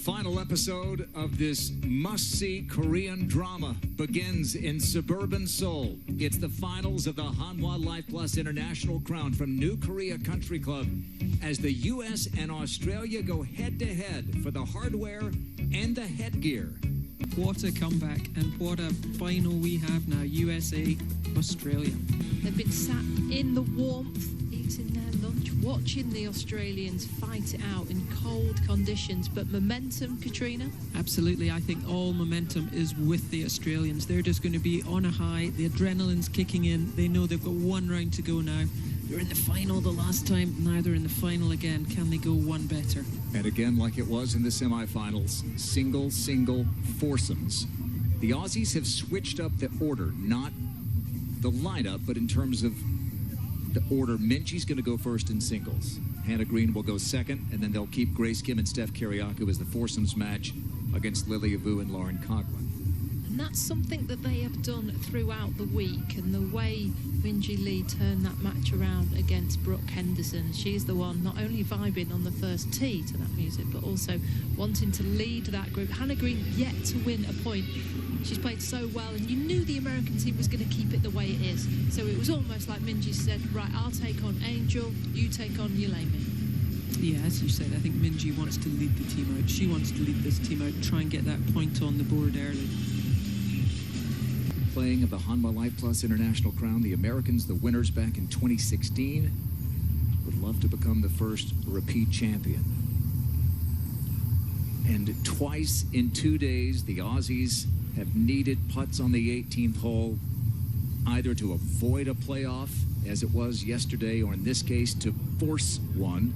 final episode of this must-see Korean drama begins in suburban Seoul. It's the finals of the Hanwha LIFEPLUS International Crown from New Korea Country Club as the U.S. and Australia go head-to-head for the hardware and the headgear. What a comeback and what a final we have now, USA, Australia. They've been sat in the warmth, eating their lunch, watching the Australians fight it out in cold conditions. But momentum, Katrina? Absolutely. I think all momentum is with the Australians. They're just going to be on a high. The adrenaline's kicking in. They know they've got one round to go now. They were in the final the last time. Now they're in the final again. Can they go one better? And again, like it was in the semifinals, single, foursomes. The Aussies have switched up the order, not the lineup, but in terms of the order. Minjee's going to go first in singles. Hannah Green will go second, and then they'll keep Grace Kim and Steph Kyriakou as the foursomes match against Lily Avu and Lauren Coughlin. And that's something that they have done throughout the week, and the way Minjee Lee turned that match around against Brooke Henderson. She's the one not only vibing on the first tee to that music, but also wanting to lead that group. Hannah Green yet to win a point. She's played so well, and you knew the American team was going to keep it the way it is. So it was almost like Minjee said, right, I'll take on Angel, you take on Yulemi. Yeah, as you said, I think Minjee wants to lead the team out. She wants to lead this team out, try and get that point on the board early. Playing of the Hanwha LIFEPLUS International Crown, the Americans, the winners back in 2016, would love to become the first repeat champion. And twice in 2 days, the Aussies have needed putts on the 18th hole, either to avoid a playoff, as it was yesterday, or in this case, to force one.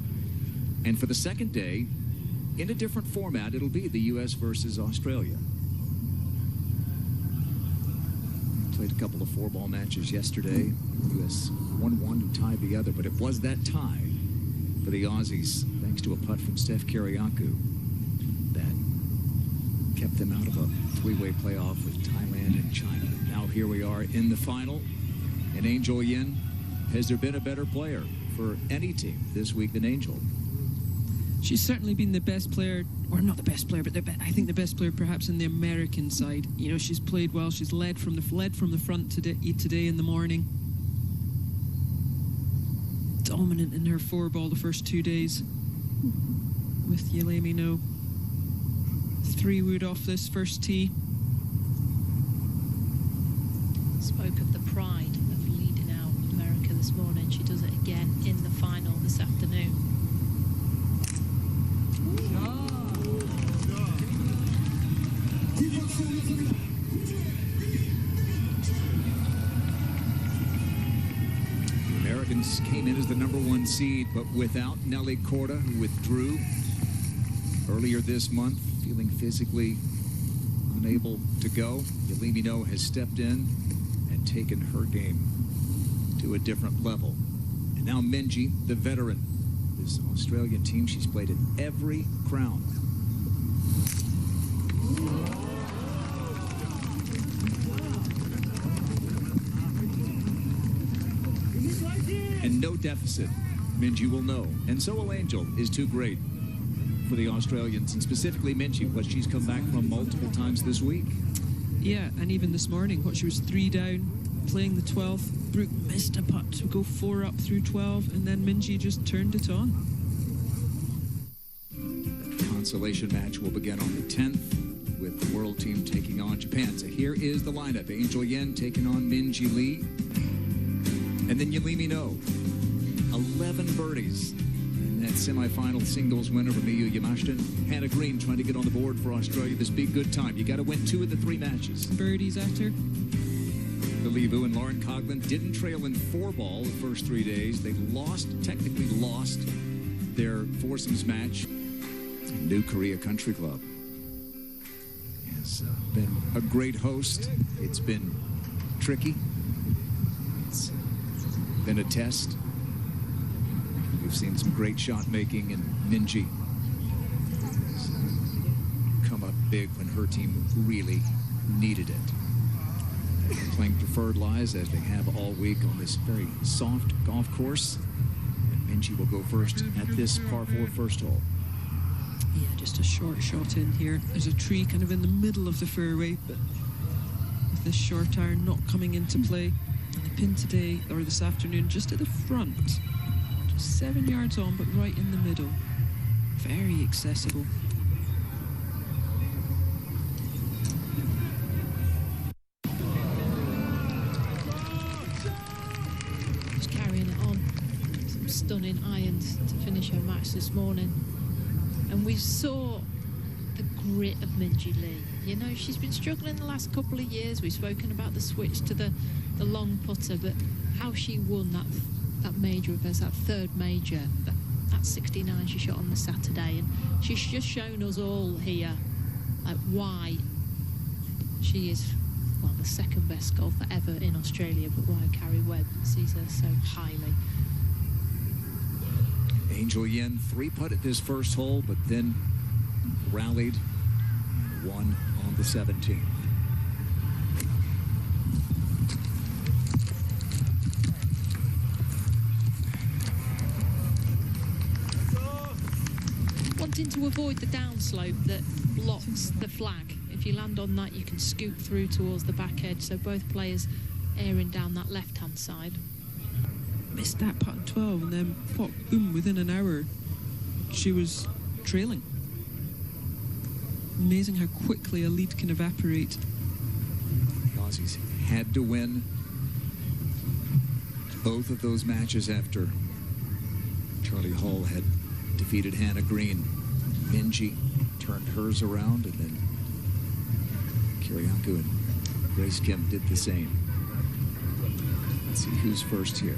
And for the second day, in a different format, it'll be the U.S. versus Australia. Played a couple of four-ball matches yesterday. U.S. won one and tied the other, but it was that tie for the Aussies, thanks to a putt from Steph Kyriakou, that kept them out of a three-way playoff with Thailand and China. Now here we are in the final, and Angel Yin. Has there been a better player for any team this week than Angel? She's certainly been the best player, or not the best player, but I think the best player perhaps in the American side. You know, she's played well. She's led from the front today in the morning. Dominant in her four ball the first 2 days. With Yulemi No. 3 wood off this first tee. Spoke of the pride of leading out America this morning. She does it again in the final this afternoon. The Americans came in as the #1 seed, but without Nelly Korda, who withdrew earlier this month, feeling physically unable to go. Yulemi No has stepped in and taken her game to a different level. And now Minjee, the veteran. This Australian team, she's played in every crown. And no deficit, Minjee will know. And so will Angel, is too great for the Australians, and specifically Minjee, what she's come back from multiple times this week. Yeah, and even this morning, she was 3 down, playing the 12th. Brooke missed a putt to go 4 up through 12, and then Minjee just turned it on. The consolation match will begin on the 10th with the world team taking on Japan. So here is the lineup. Angel Yin taking on Minjee Lee. And then Yulemi No. 11 birdies in that semifinal singles win over Miyu Yamashita. Hannah Green trying to get on the board for Australia. This be good time. You got to win 2 of the 3 matches. Birdies after. Lily Avu and Lauren Coughlin didn't trail in 4-ball the first 3 days. They technically lost their foursomes match. New Korea Country Club has been a great host. It's been tricky. It's been a test. We've seen some great shot making, and Minjee come up big when her team really needed it. Playing preferred lies as they have all week on this very soft golf course. And Minjee will go first at this par 4 first hole. Yeah, just a short shot in here. There's a tree kind of in the middle of the fairway, but with this short iron not coming into play. And the pin today, or this afternoon, just at the front. Just 7 yards on, but right in the middle. Very accessible. Just carrying it on. Some stunning irons to finish her match this morning. And we saw the grit of Minjee Lee. You know, she's been struggling the last couple of years. We've spoken about the switch to the long putter, but how she won that major of hers, that third major, that 69 she shot on the Saturday, and she's just shown us all here like why she is, well, the second best golfer ever in Australia, but why Carrie Webb sees her so highly. Angel Yin 3-putted this first hole, but then rallied and won on the 17th. Wanting to avoid the downslope that blocks the flag. If you land on that, you can scoop through towards the back edge, so both players airing down that left-hand side. Missed that putt at 12, and then pop, boom, within an hour she was trailing. Amazing how quickly a lead can evaporate. The Aussies had to win both of those matches after Charlie Hull had defeated Hannah Green. Minjee turned hers around, and then Kiriakou and Grace Kim did the same. Let's see who's first here.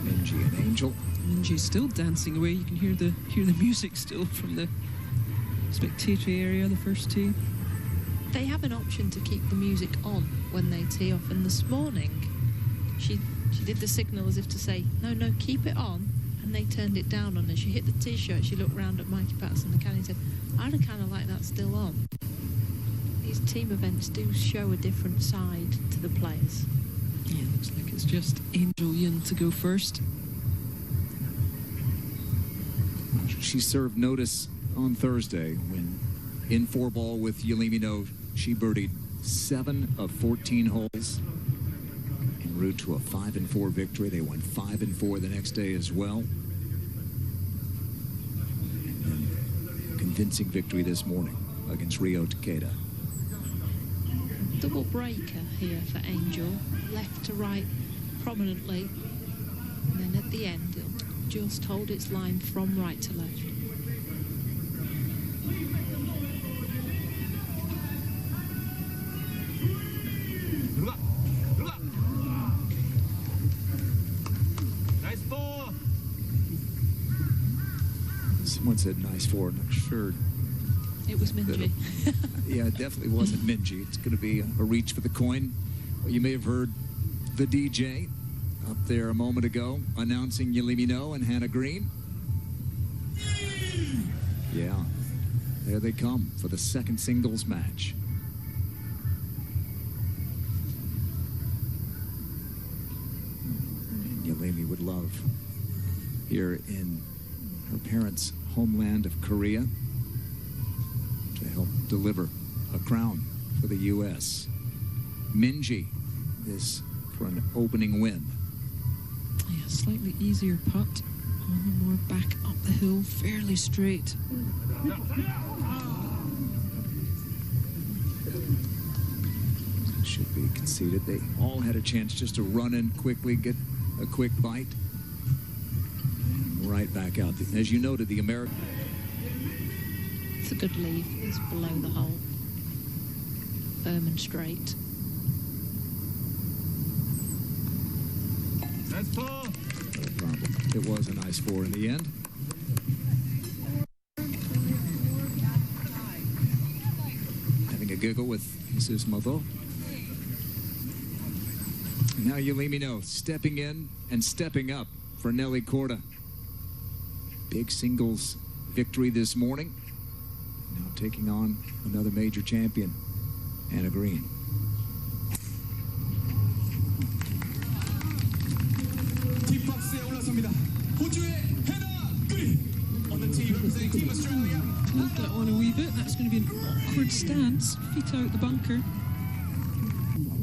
Minjee and Angel. Minjee's still dancing away. You can hear the music still from the spectatory area, the first tee. They have an option to keep the music on when they tee off, and this morning she did the signal as if to say, no, keep it on, and they turned it down on her. She hit the tee shot, she looked round at Mikey Patterson, the caddy, and said, I'd have kind of like that still on. These team events do show a different side to the players. Yeah, it looks like it's just Angel Yin to go first. She served notice on Thursday when in 4-ball with Yelimino, she birdied 7 of 14 holes en route to a 5-4 victory. They won 5-4 the next day as well. And then convincing victory this morning against Rio Takeda. Double breaker here for Angel, left to right prominently, and then at the end it'll just hold its line from right to left. Nice ball. Someone said nice four, not sure. It was Minjee. Yeah, it definitely wasn't Minjee. It's going to be a reach for the coin. Well, you may have heard the DJ up there a moment ago announcing Yelimino and Hannah Green. Yeah, there they come for the second singles match. And Yelimi would love here in her parents' homeland of Korea to help deliver a crown for the U.S. Minjee is for an opening win. Yeah, slightly easier putt. A little more back up the hill, fairly straight. Should be conceded. They all had a chance just to run in quickly, get a quick bite. Right back out. As you noted, the American... It's a good leave. It's below the hole. Firm and straight. Nice ball. No problem. It was a nice four in the end. Having a giggle with Jesus Moto. And now Yelimino stepping in and stepping up for Nelly Korda. Big singles victory this morning. Now taking on another major champion, Hannah Green. 뒷박스에 올라섭니다. 호주의 해나 그린. Hold that on a wee bit. That's going to be an awkward stance. Feet out the bunker.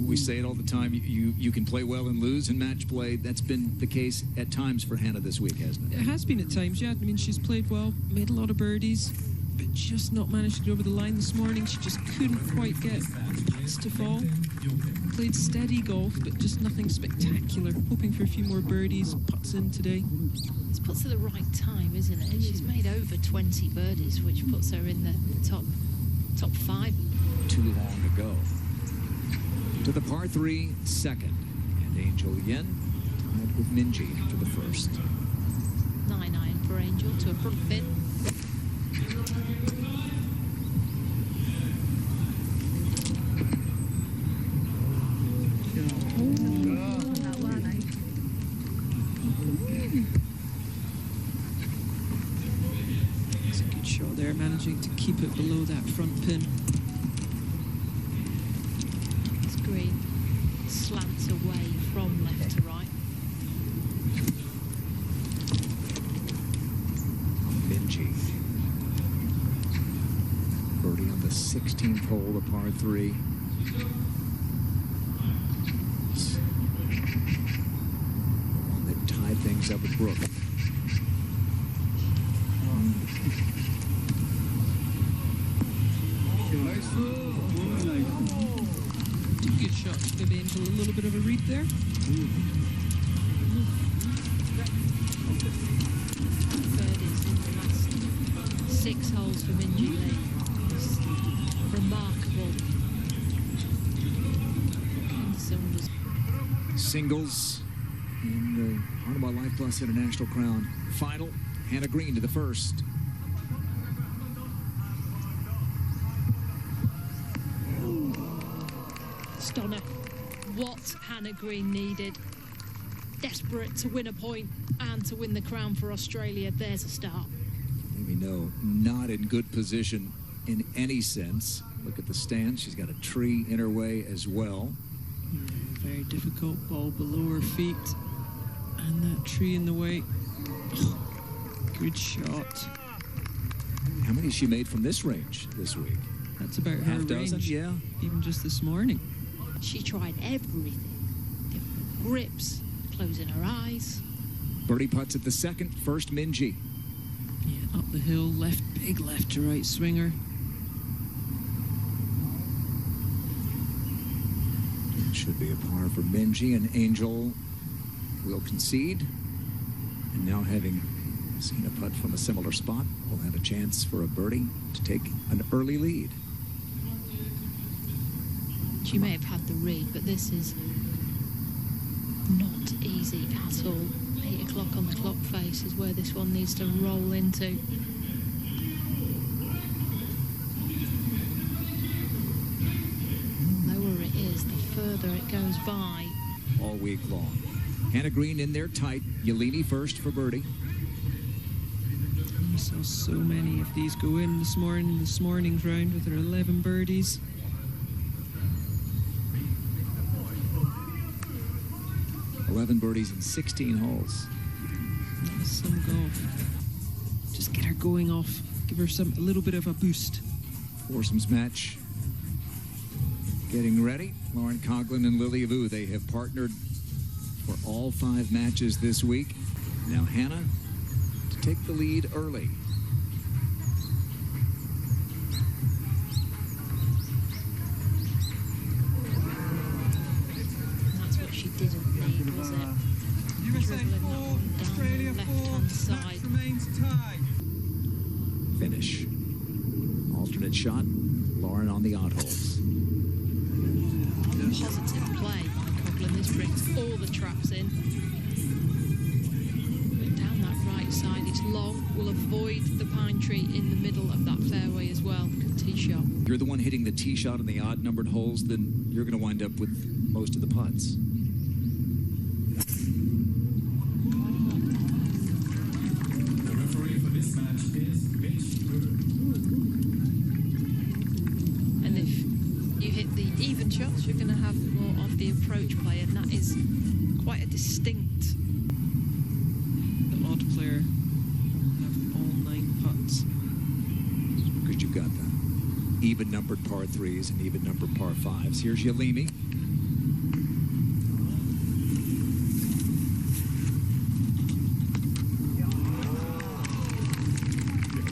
We say it all the time, you can play well and lose in match play. That's been the case at times for Hanwha this week, hasn't it? It has been at times, yeah. I mean, she's played well, made a lot of birdies, but just not managed to get over the line this morning. She just couldn't quite get the putts to fall. Played steady golf, but just nothing spectacular. Hoping for a few more birdies, putts in today. It's putts at the right time, isn't it? She's made over 20 birdies, which puts her in the top 5. Too long to go. To the par 3 second, and Angel Yen tied with Minjee after the first. 9-iron for Angel to a front pin. It's a good shot there, managing to keep it below that front pin. Green slants away from left to right. Minjee. Birdie on the 16th hole, the par 3. One that tied things up with Brooke. Good shot to give Angel a little bit of a read there. Birdies in the last 6 holes for Minjee Lee. It's remarkable. Henderson was Singles in the Hanwha LIFEPLUS International Crown final. Hannah Green to the first. stunner. What Hannah Green needed. Desperate to win a point and to win the crown for Australia. There's a start. Maybe no, not in good position in any sense. Look at the stand. She's got a tree in her way as well. Very difficult. Ball below her feet. And that tree in the way. Oh, good shot. How many has she made from this range this week? That's about her Half dozen, range. yeah. Even just this morning. She tried everything. Different grips, closing her eyes. Birdie putts at the second. First, Minjee. Yeah, up the hill, left, big left to right swinger. Should be a par for Minjee, and Angel will concede. And now, having seen a putt from a similar spot, will have a chance for a birdie to take an early lead. She may have had the read, but this is not easy at all. 8 o'clock on the clock face is where this one needs to roll into. The lower it is, the further it goes by. All week long. Hannah Green in there tight. Yelini first for birdie. We saw so many of these go in this morning's round with her 11 birdies. Birdies in 16 holes. That is some golf. Just get her going off. Give her a little bit of a boost. Foursomes match getting ready. Lauren Coughlin and Lily Vu, they have partnered for all 5 matches this week. Now Hannah to take the lead early. That's what she didn't need, was it? Dribbling that one down the left-hand side. Finish. Alternate shot. Lauren on the odd holes. Positive play by Coughlin. This brings all the traps in. But down that right side, it's long. Will avoid the pine tree in the middle of that fairway as well. Good tee shot. You're the one hitting the tee shot on the odd numbered holes, then you're going to wind up with most of the putts. And if you hit the even shots, you're going to have more of the approach play, and that is quite a distinct. The odd player will have all 9 chance. Because you've got the even-numbered par 3s and even-numbered par 5s. Here's Yalimi.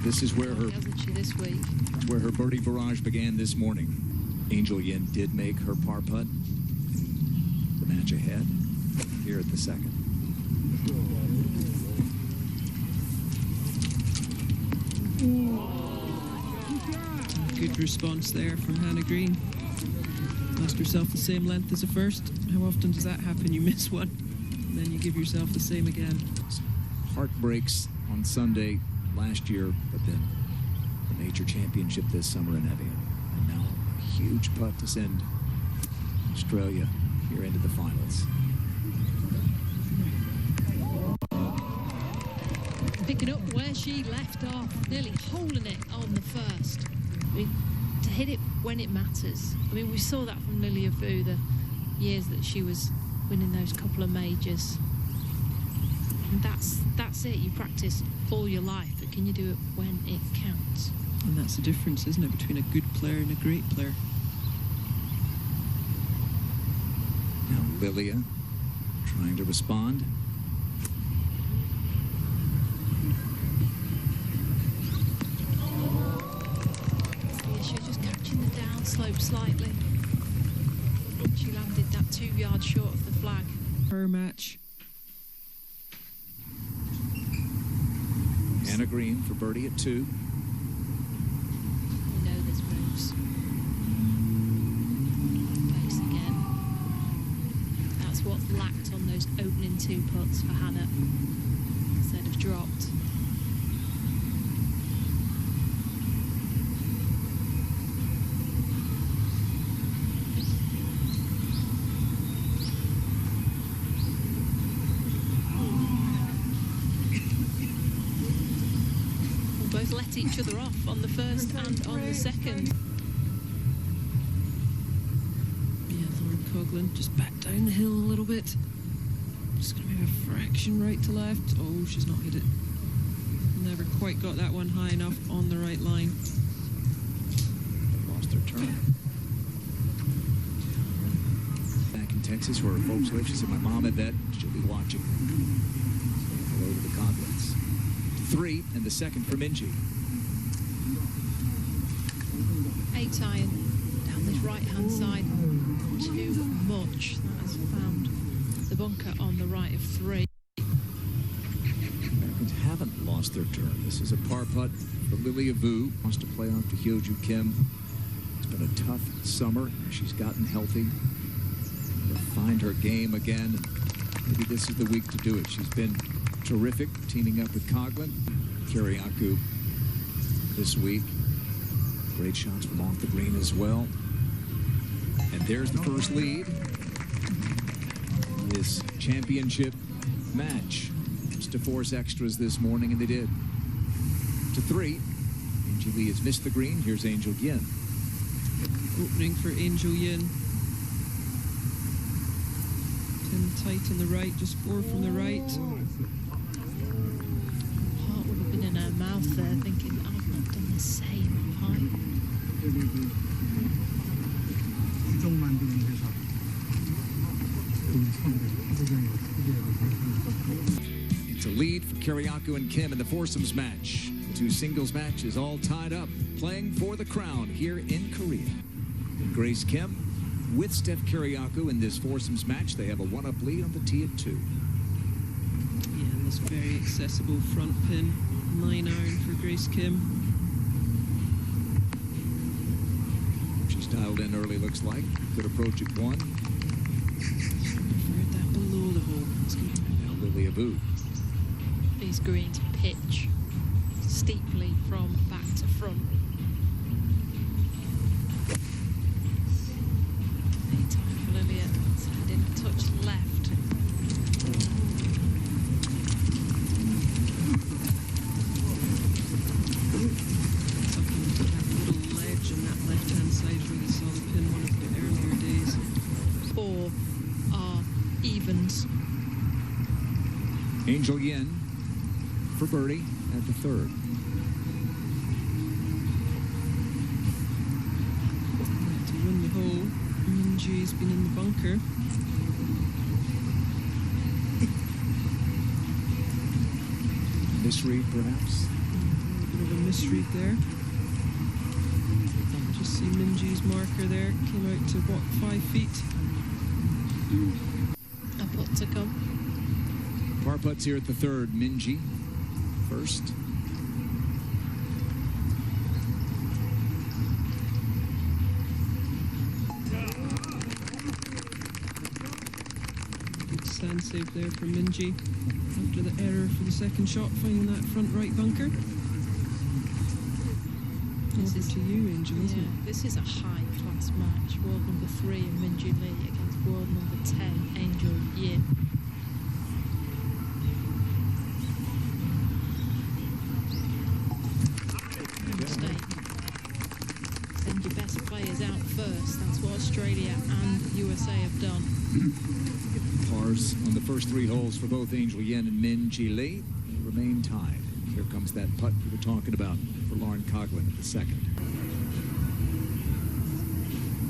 This is where her, hasn't she, this week? where her birdie barrage began this morning. Angel Yin did make her par putt. The match ahead here at the second. Good response there from Hannah Green. Ask yourself the same length as the first. How often does that happen? You miss one, and then you give yourself the same again. Heartbreaks on Sunday last year, but then the major championship this summer in Evian. And now a huge putt to send Australia here into the finals. Picking up where she left off, nearly holding it on the first. I mean, to hit it when it matters. I mean, we saw that from Lilia Vu the years that she was winning those couple of majors. And that's it. You practice all your life, but can you do it when it counts? And that's the difference, isn't it, between a good player and a great player. Now Lilia trying to respond. She was just catching the downslope slightly. She landed that 2 yards short of the flag. Her match. Hannah Green for birdie at 2. We know this moves. Pace again. That's what lacked on those opening 2 putts for Hannah. Instead of dropped. Both let each other off on the first and on the second. Yeah, Lauren Coughlin just back down the hill a little bit. Just going to move a fraction right to left. Oh, she's not hit it. Never quite got that one high enough on the right line. Lost her turn. Back in Texas where her folks live, she said, my mom had that. She'll be watching. Hello to the Coghlins. 3 and the second for Minjee. 8 iron down this right-hand side. Too much. That has found the bunker on the right of 3. Americans haven't lost their turn. This is a par putt for Lilia Vu. Wants to play off to Hyoju Kim. It's been a tough summer. She's gotten healthy. Refined her game again. Maybe this is the week to do it. She's been terrific, teaming up with Coughlin. Kiriakou this week. Great shots from off the green as well. And there's the first lead. This championship match. Just to force extras this morning, and they did. To 3. Minjee Lee has missed the green. Here's Angel Yin. Opening for Angel Yin. 10 tight on the right, just 4 from the right. Heart would have been in her mouth there, thinking, I've not done the same, have I? It's a lead for Kiriakou and Kim in the foursomes match. The 2 singles matches all tied up, playing for the crown here in Korea. And Grace Kim with Steph Kiriakou in this foursomes match. They have a 1-up lead on the tee at 2. Yeah, and this very accessible front pin, 9 iron for Grace Kim. She's dialed in early, looks like. Could approach at 1. Preferred that below the hole. And now Lilia Vu. These greens pitch steeply from back to front. 8 time for Lilia. It's heading a touch left. Something to that little ledge on that left-hand side where you saw the pin one of the earlier days. 4 are evens. Angel Yin for birdie at the 3rd. Minjee's been in the bunker. Misread, perhaps? A bit of a misread there. Just see Minjee's marker there. Came out to, what, 5 feet? A putt to come. Par putts here at the third. Minjee first. Good sand save there for Minjee after the error for the second shot, finding that front right bunker. This Over is to you, Angel, isn't Yeah, it? this is a high-class match. World number 3 in Minjee Lee against world number 10, Angel Yin. Mistake. Send your best players out first. That's what Australia and USA have done. Pars on the first 3 holes for both Angel Yin and Minjee Lee. They remain tied. Here comes that putt we were talking about for Lauren Coughlin at the second.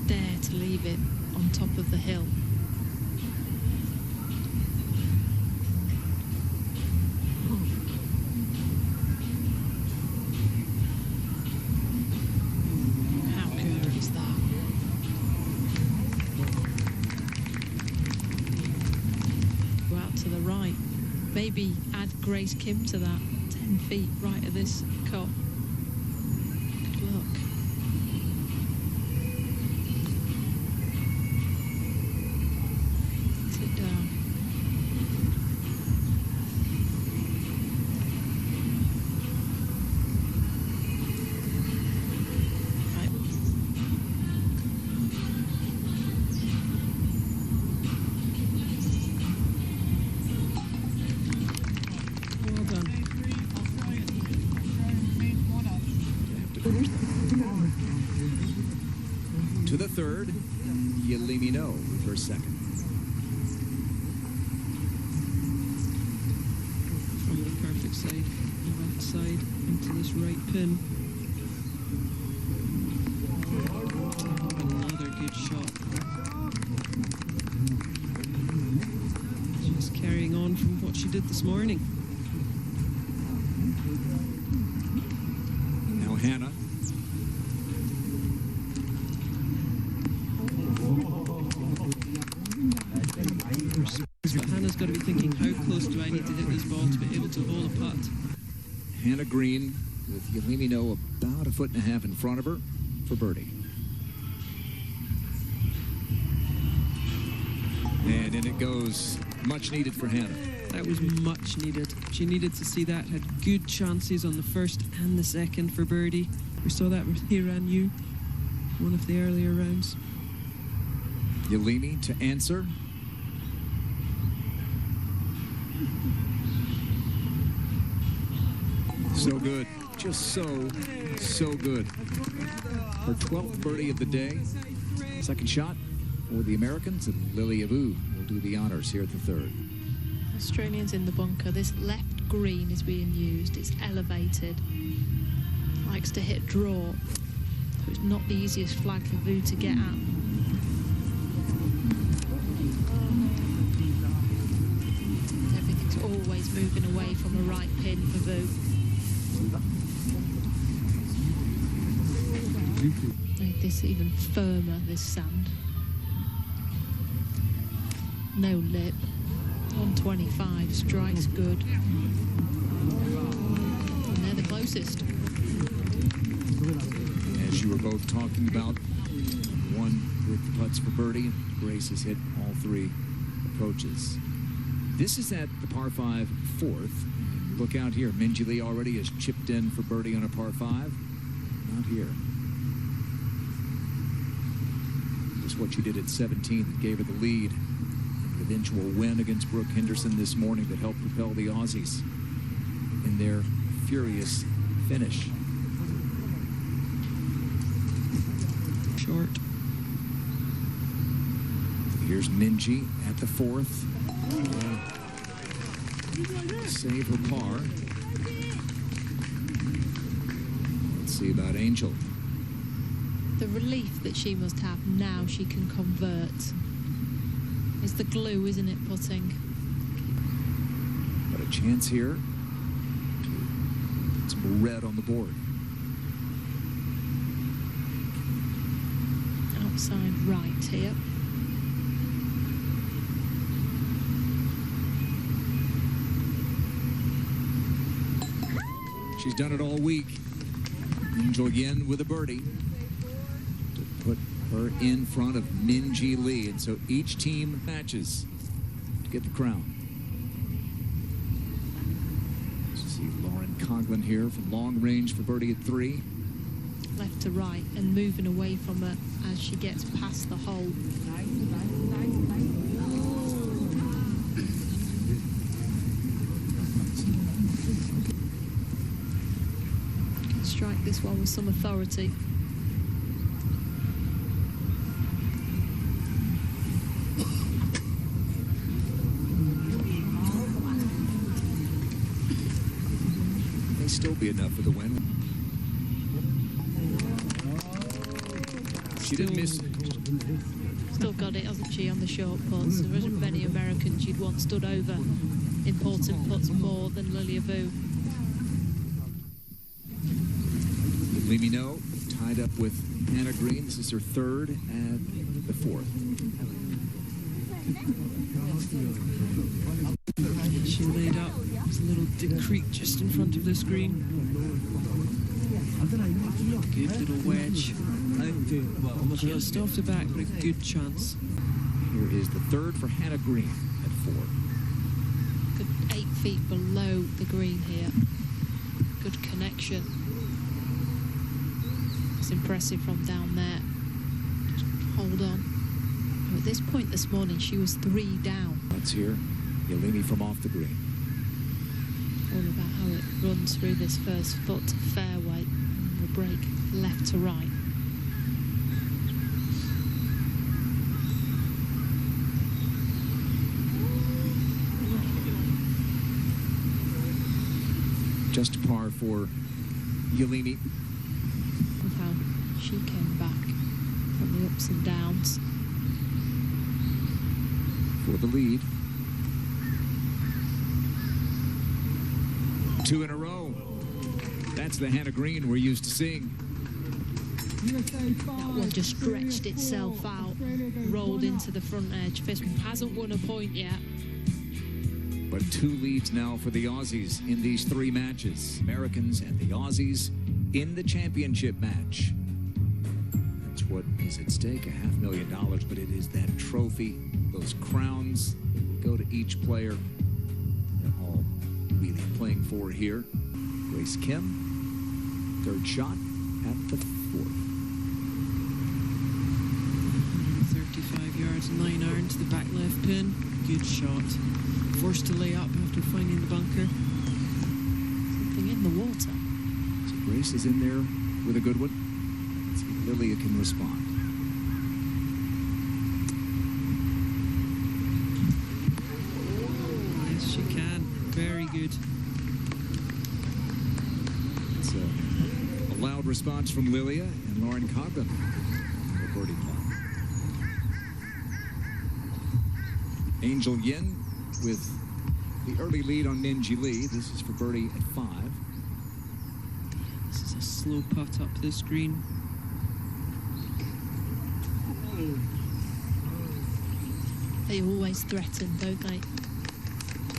Dare to leave it on top of the hill. How good is that? Go out to the right. Maybe add Grace Kim to that. 10 feet right of this cup. Good luck. Sit down. Right. Well done. To the third, Yelimino with her second. From the perfect side, the left side into this right pin. Another good shot. Just carrying on from what she did this morning. Now Hannah. But Hannah's got to be thinking, how close do I need to hit this ball to be able to hold a putt? Hannah Green with Yelimino about 1.5 feet in front of her for birdie. And in it goes. Much needed for Hannah. That was much needed. She needed to see that. Had good chances on the first and the second for birdie. We saw that with Hiran Yu, one of the earlier rounds. Yelimi to answer. So good. Just so good. Her 12th birdie of the day. Second shot for the Americans, and Lily Avu will do the honors here at the third. Australians in the bunker. This left green is being used. It's elevated. Likes to hit draw. So it's not the easiest flag for Vu to get at. Everything's always moving away from a right pin for Vu. Make this even firmer, this sand. No lip. 125, strikes good. And they're the closest. As you were both talking about, one with the putts for birdie. Grace has hit all 3 approaches. This is at the par 5 fourth. Look out here. Minjee Lee already has chipped in for birdie on a par 5. Not here. Just what she did at 17 that gave her the lead. An eventual win against Brooke Henderson this morning that helped propel the Aussies in their furious finish. Short. Here's Minjee at the 4th. Save her par. Let's see about Angel. The relief that she must have now she can convert. It's the glue, isn't it, putting? But a chance here to put some red on the board. Outside right here. She's done it all week. Angel again with a birdie to put her in front of Minjee Lee. And so each team matches to get the crown. See Lauren Coughlin here from long range for birdie at 3. Left to right and moving away from her as she gets past the hole. Can strike this one with some authority. May still be enough for the win. She didn't miss. Still got it, hasn't she, on the short putts? There isn't many Americans you'd want stood over important putts more than Lilia Vu. Let me know. Tied up with Hannah Green. This is her 3rd and the 4th. She laid up. There's a little dip creek just in front of the screen. Good little wedge. Just off the back, but a good chance. Here is the 3rd for Hannah Green at 4. Good 8 feet below the green here. Good connection. It's impressive from down there. Just hold on. At this point this morning, she was 3 down. That's here. Yelini from off the green. All about how it runs through this first foot fairway. The break left to right. Just par for Yelini. With how she came back from the ups and downs. For the lead. 2 in a row. That's the Hannah Green we're used to seeing. That one just stretched itself out, rolled into the front edge. This one hasn't won a point yet. But 2 leads now for the Aussies in these 3 matches. Americans and the Aussies in the championship match. That's what is at stake, $500,000, but it is that trophy, those crowns that go to each player. They're all really playing for here. Grace Kim, 3rd shot at the 4th. 35 yards, 9 irons, the back left pin. Good shot. Forced to lay up after finding the bunker. Something in the water. So Grace is in there with a good one. Let's see if Lilia can respond. Yes, she can. Very good. It's a loud response from Lilia and Lauren Coughlin. The birdie plot. Angel Yin with the early lead on Minjee Lee. This is for birdie at 5. This is a slow putt up this green. They always threaten, don't they?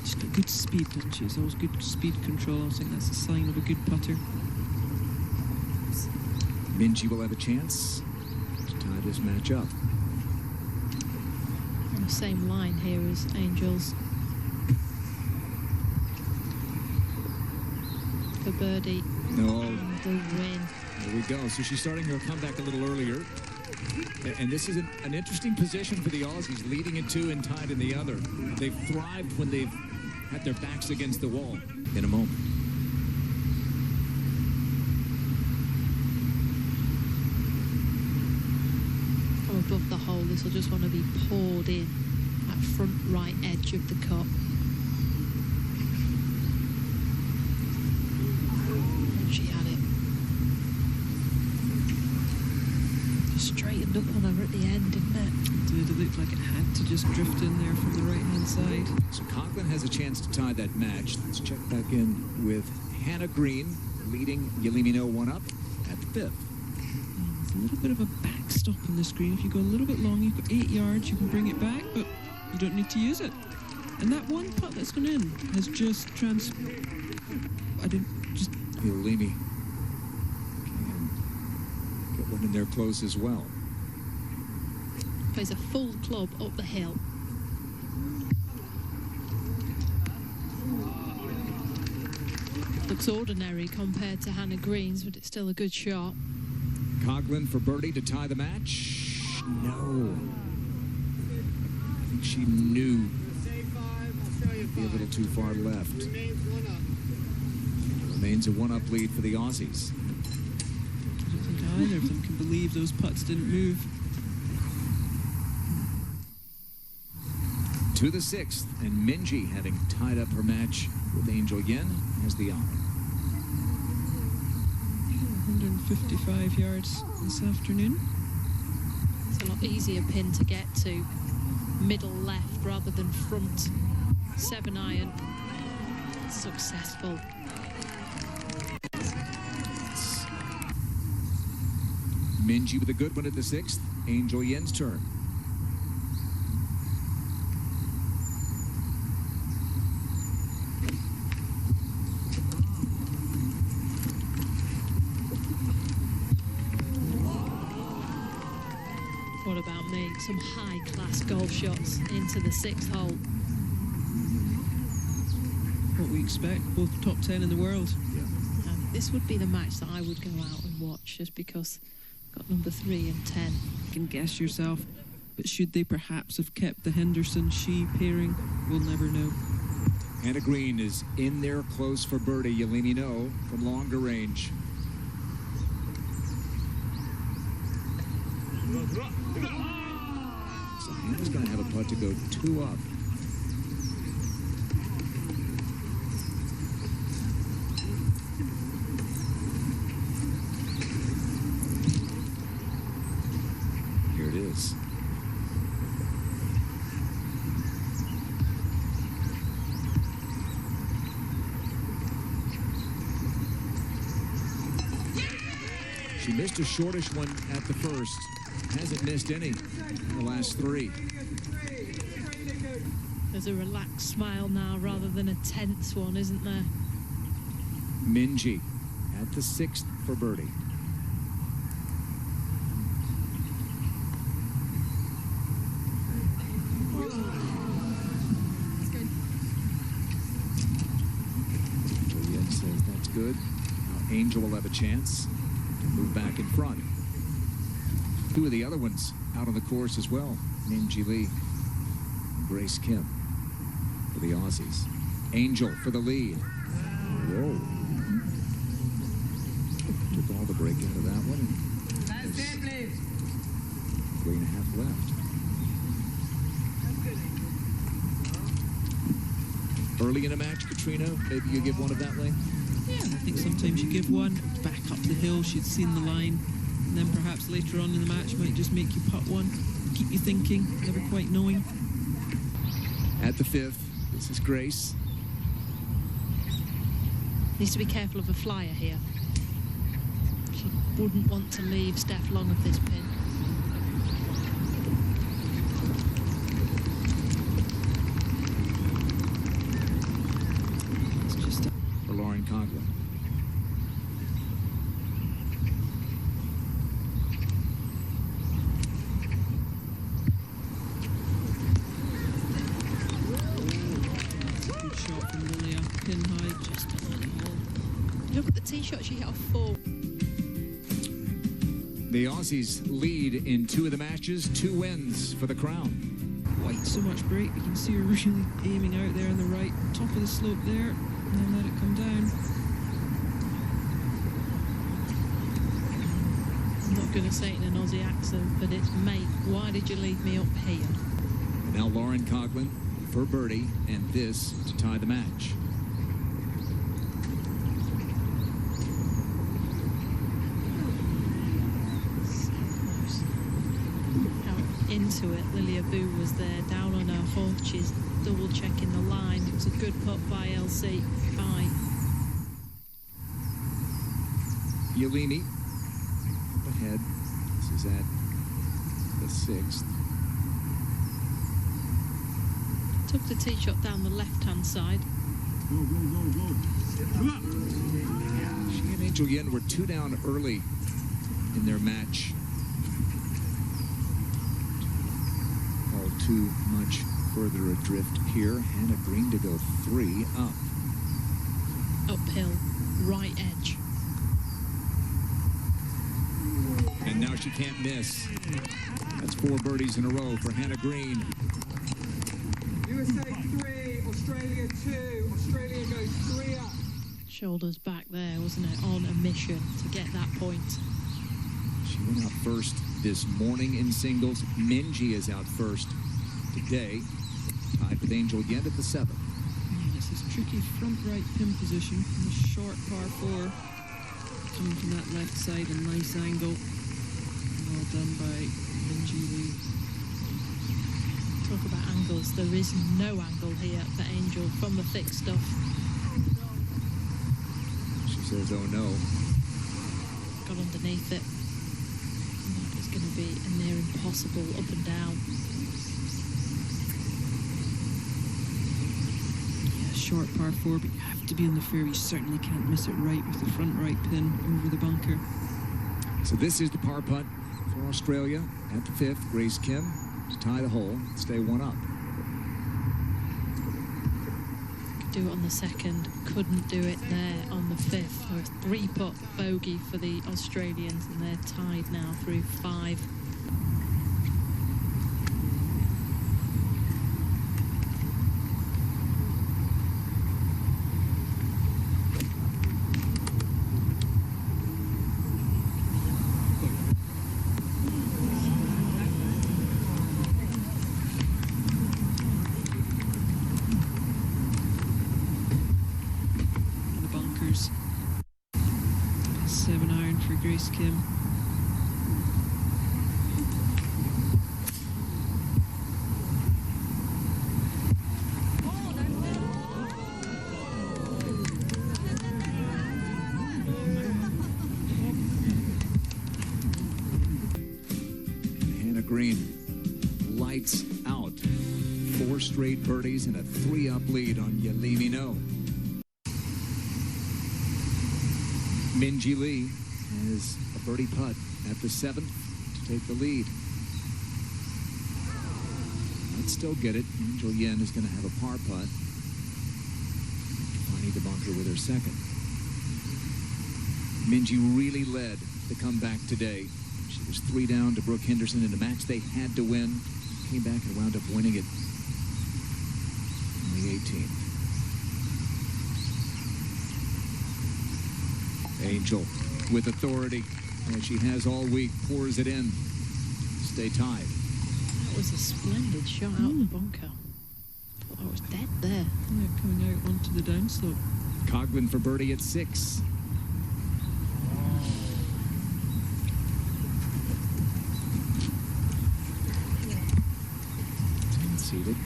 She's got good speed, doesn't she? It's always good speed control. I think that's a sign of a good putter. Minjee will have a chance to tie this match up. On the same line here as Angel's. For birdie. No. And the win. There we go. So she's starting her comeback a little earlier. And this is an interesting position for the Aussies, leading in 2 and tied in the other. They've thrived when they've had their backs against the wall. In a moment. From above the hole, this will just want to be poured in. That front right edge of the cup. She had it. tightened up on her at the end, didn't it? It looked like it had to just drift in there from the right-hand side. So Conklin has a chance to tie that match. Let's check back in with Hannah Green leading Yelimino 1-up at the 5th. There's a little bit of a backstop on the screen. If you go a little bit long, you've got 8 yards, you can bring it back, but you don't need to use it. And that one putt that's gone in has just Yelimi can get one in there close as well. Plays a full club up the hill. Looks ordinary compared to Hannah Green's, but it's still a good shot. Coughlin for birdie to tie the match. No. I think she knew it'd be a little too far left. Remains a 1-up lead for the Aussies. I don't think either of them can believe those putts didn't move. To the 6th, and Minjee, having tied up her match with Angel Yin, has the honor. 155 yards this afternoon. It's a lot easier pin to get to. Middle left rather than front 7-iron. Successful. Minjee with a good one at the 6th. Angel Yin's turn. What about me? Some high-class golf shots into the 6th hole. What we expect, both top 10 in the world. This would be the match that I would go out and watch, just because I've got number 3 and 10. You can guess yourself, but should they perhaps have kept the Henderson-Shee pairing? We'll never know. Hannah Green is in there close for birdie. Yelimino from longer range. So Hannah's going to have a putt to go 2 up. Here it is. She missed a shortish one at the first. Hasn't missed any in the last 3. There's a relaxed smile now rather than a tense one, isn't there? Minjee at the 6th for birdie. Juliet says that's good. Now Angel will have a chance to move back in front. 2 of the other ones out on the course as well. Minjee Lee and Grace Kim for the Aussies. Angel for the lead. Whoa. Took all the break out of that one. And 3.5 left. Early in a match, Katrina, maybe you give one of that length? Yeah, I think sometimes you give one back up the hill. She'd seen the line. And then perhaps later on in the match might just make you putt one, keep you thinking, never quite knowing. At the 5th, this is Grace. Needs to be careful of a flyer here. She wouldn't want to leave Steph long of this pin. It's just For Lauren Coughlin. pin high, just a little more. Look at the tee shot she hit off 4. The Aussies lead in 2 of the matches, 2 wins for the crown. Quite so much break. You can see her really aiming out there on the right, top of the slope there, and then let it come down. I'm not going to say it in an Aussie accent, but it's, mate, why did you leave me up here? And now Lauren Coughlin for birdie, and this to tie the match. into it. Lilia Vu was there, down on her haunches, double checking the line. It was a good putt by LC. 5. Yelimi ahead. This is at the 6th. Took the tee shot down the left-hand side. Go, go, go, go. She and Angel Yin were 2 down early in their match. All too much further adrift here. Hannah Green to go 3 up. Uphill, right edge. And now she can't miss. That's 4 birdies in a row for Hannah Green. USA 3, Australia 2. Australia goes 3 up. Shoulders back there, wasn't it? On a mission to get that point. She went out first this morning in singles. Minjee is out first today. Tied with Angel Yin at the 7th. Yeah, this is tricky front right pin position in the short par 4. Coming from that left side, a nice angle. Well done by Minjee Lee. Talk about angles. There is no angle here for Angel from the thick stuff. She says, oh no. Got underneath it. And that is going to be a near impossible up and down. Yeah, short par 4, but you have to be on the fairway. You certainly can't miss it right with the front right pin over the bunker. So this is the par putt for Australia at the 5th. Grace Kim to tie the hole, stay 1 up. Could do it on the 2nd, couldn't do it there on the 5th. So a 3-putt bogey for the Australians, and they're tied now through 5. The bunkers. 7 iron for Grace Kim. Hannah Green, lights out. 4 straight birdies and a 3-up lead on Yelimi No. Minjee Lee has a birdie putt at the 7th to take the lead. Let's still get it. Angel Yin is going to have a par putt. Finding the bunker with her 2nd. Minjee really led the comeback today. She was 3 down to Brooke Henderson in a match they had to win. Came back and wound up winning it in the 18th. Angel with authority, as she has all week, pours it in. Stay tied. That was a splendid shot out the bunker. Thought I was dead there. Yeah, coming out onto the downslope. Coughlin for birdie at 6. Seated.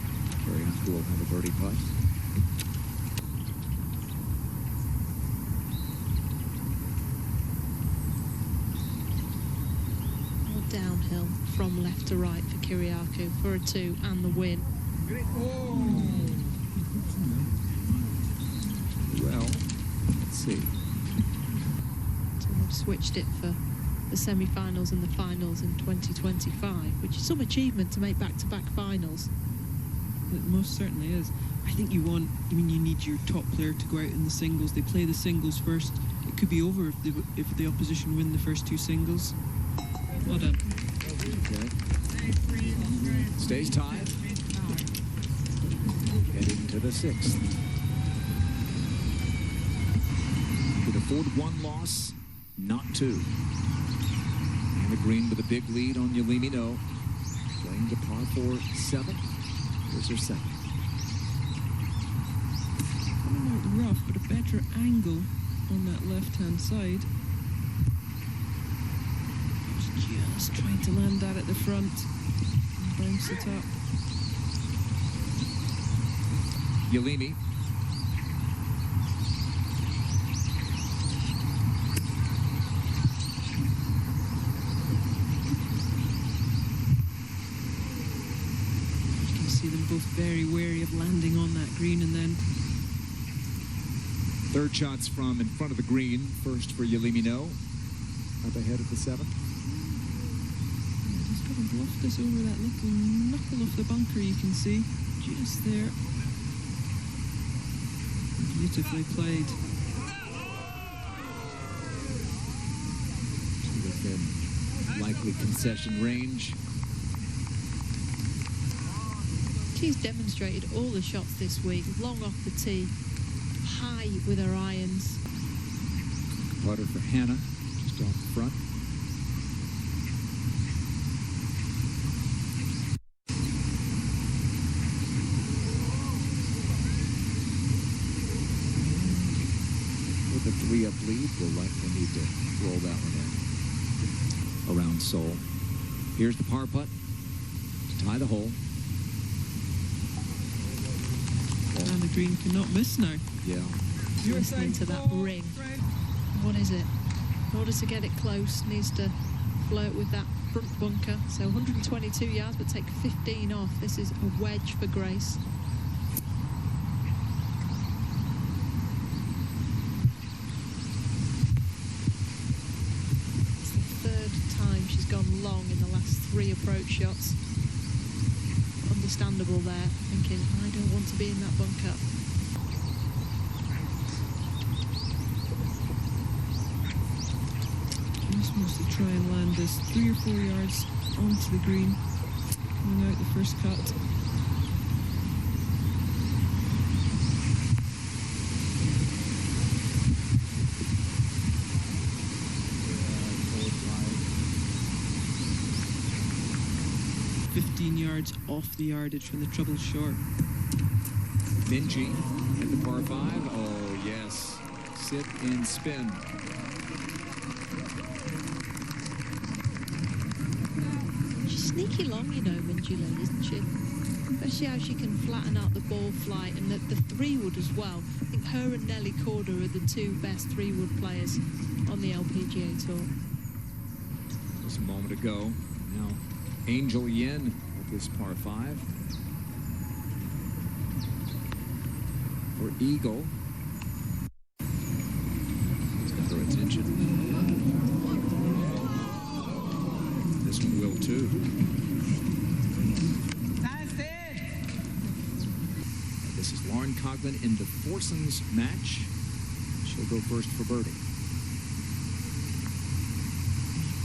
Carrie Hanwha will have a birdie putt. Downhill from left to right for Kiriakou for a 2 and the win. Well, let's see. So they've switched it for the semi-finals and the finals in 2025, which is some achievement to make back-to-back finals. It most certainly is. I think you need your top player to go out in the singles. They play the singles first. It could be over if the opposition win the first 2 singles. Well done. Okay. Stays tied. Heading to the 6th. Could afford 1 loss, not 2. Hannah Green with a big lead on Yelimi No. Playing the par 4 7th. Here's her 2nd. Coming out rough, but a better angle on that left-hand side. Just trying to land that at the front. bounce it up. Yelimi. You can see them both very wary of landing on that green, and then Third shots from in front of the green. First for Yelimi No. Up ahead at the 7th. He's got to bluff this over that little knuckle of the bunker, you can see. Just there. Beautifully played. Within likely concession range. She's demonstrated all the shots this week, long off the tee, high with her irons. Putter for Hannah, just off the front. With a 3-up lead, we'll likely need to roll that one in. Around Seoul. Here's the par putt to tie the hole. And the green cannot miss now. Yeah. Listening to that ring. What is it? In order to get it close, needs to flirt with that front bunker. So 122 yards, but take 15 off. This is a wedge for Grace. It's the third time she's gone long in the last 3 approach shots. Understandable there, thinking, I don't want to be in that bunker. Just wants to try and land this 3 or 4 yards onto the green, coming out the first cut. Yards off the yardage from the trouble short. Minjee at the par 5. Oh, yes. Sit and spin. She's sneaky long, you know, Minjee Lee, isn't she? Especially how she can flatten out the ball flight, and the 3-wood as well. I think her and Nelly Corder are the 2 best 3-wood players on the LPGA Tour. Just a moment ago. Now, Angel Yin at this par 5. For Eagle. It's got her attention. This one will too. This is Lauren Coughlin in the foursomes match. She'll go first for birdie.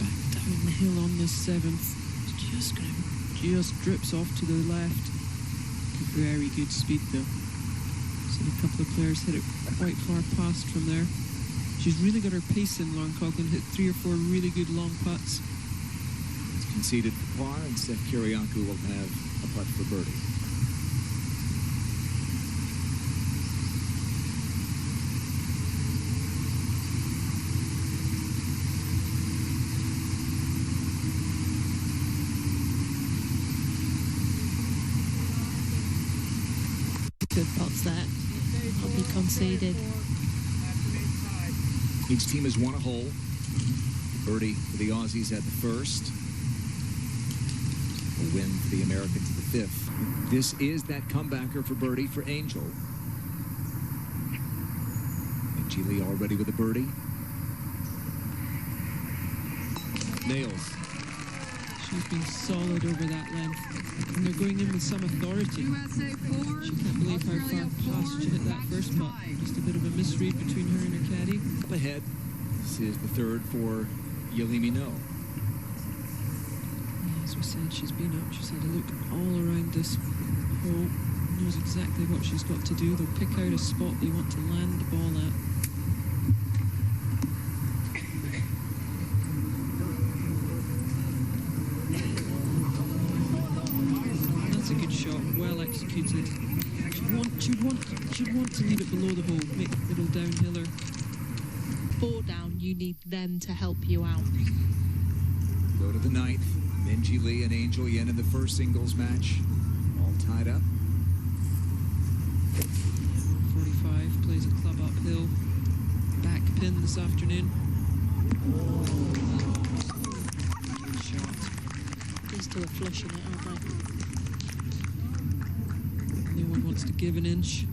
Back down the hill on this 7th. Just drips off to the left. Very good speed though. So a couple of players hit it quite far past from there. She's really got her pace in, Lauren Coughlin. Hit 3 or 4 really good long putts. It's conceded for par, and Steph Kiriakou will have a putt for birdie. Good putts there. I'll be conceded. Each team has won a hole. Birdie for the Aussies at the first. A win for the Americans at the 5th. This is that comebacker for birdie for Angel. Minjee Lee already with a birdie. Nails. She's been solid over that length. And they're going in with some authority. She can't believe how far past she hit that first putt. Just a bit of a misread between her and her caddy. Up ahead. This is the 3rd for Yelimi No. As we said, she's been up. She's had a look all around this hole. Knows exactly what she's got to do. They'll pick out a spot they want to land the ball at. That's a good shot. Well executed. She'd want to leave it below the hole. Make a little downhiller. 4 down, you need them to help you out. Go to the 9th. Minjee Lee and Angel Yin in the first singles match, all tied up. 45 plays a club uphill. Back pin this afternoon. Good shot. These two are flushing it, aren't they? No one wants to give an inch.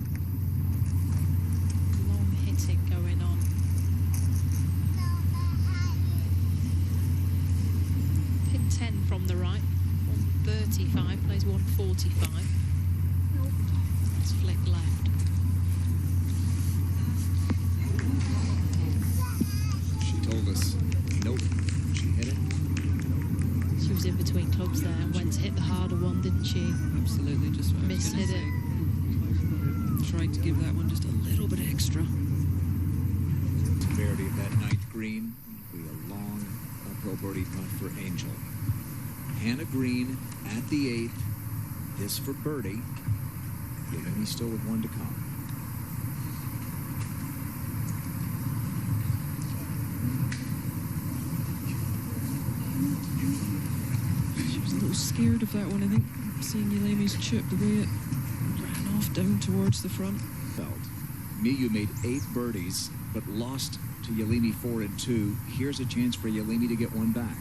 Long hitting going on. Pin 10 from the right. 135 plays 145. Let's flick left. She told us, nope, she hit it. She was in between clubs there and went to hit the harder one, didn't she? Absolutely, just what I was Mishit gonna it. say. Tried to give that one just a little bit extra. Severity of that ninth green will be a long uphill birdie putt for Angel. Hannah Green at the 8th. This for birdie. Yelimi still with one to come. She was a little scared of that one, I think, seeing Yelimi's chip, the way it ran off down towards the front. Miyu made 8 birdies, but lost to Yelimi 4 and 2. Here's a chance for Yelimi to get one back.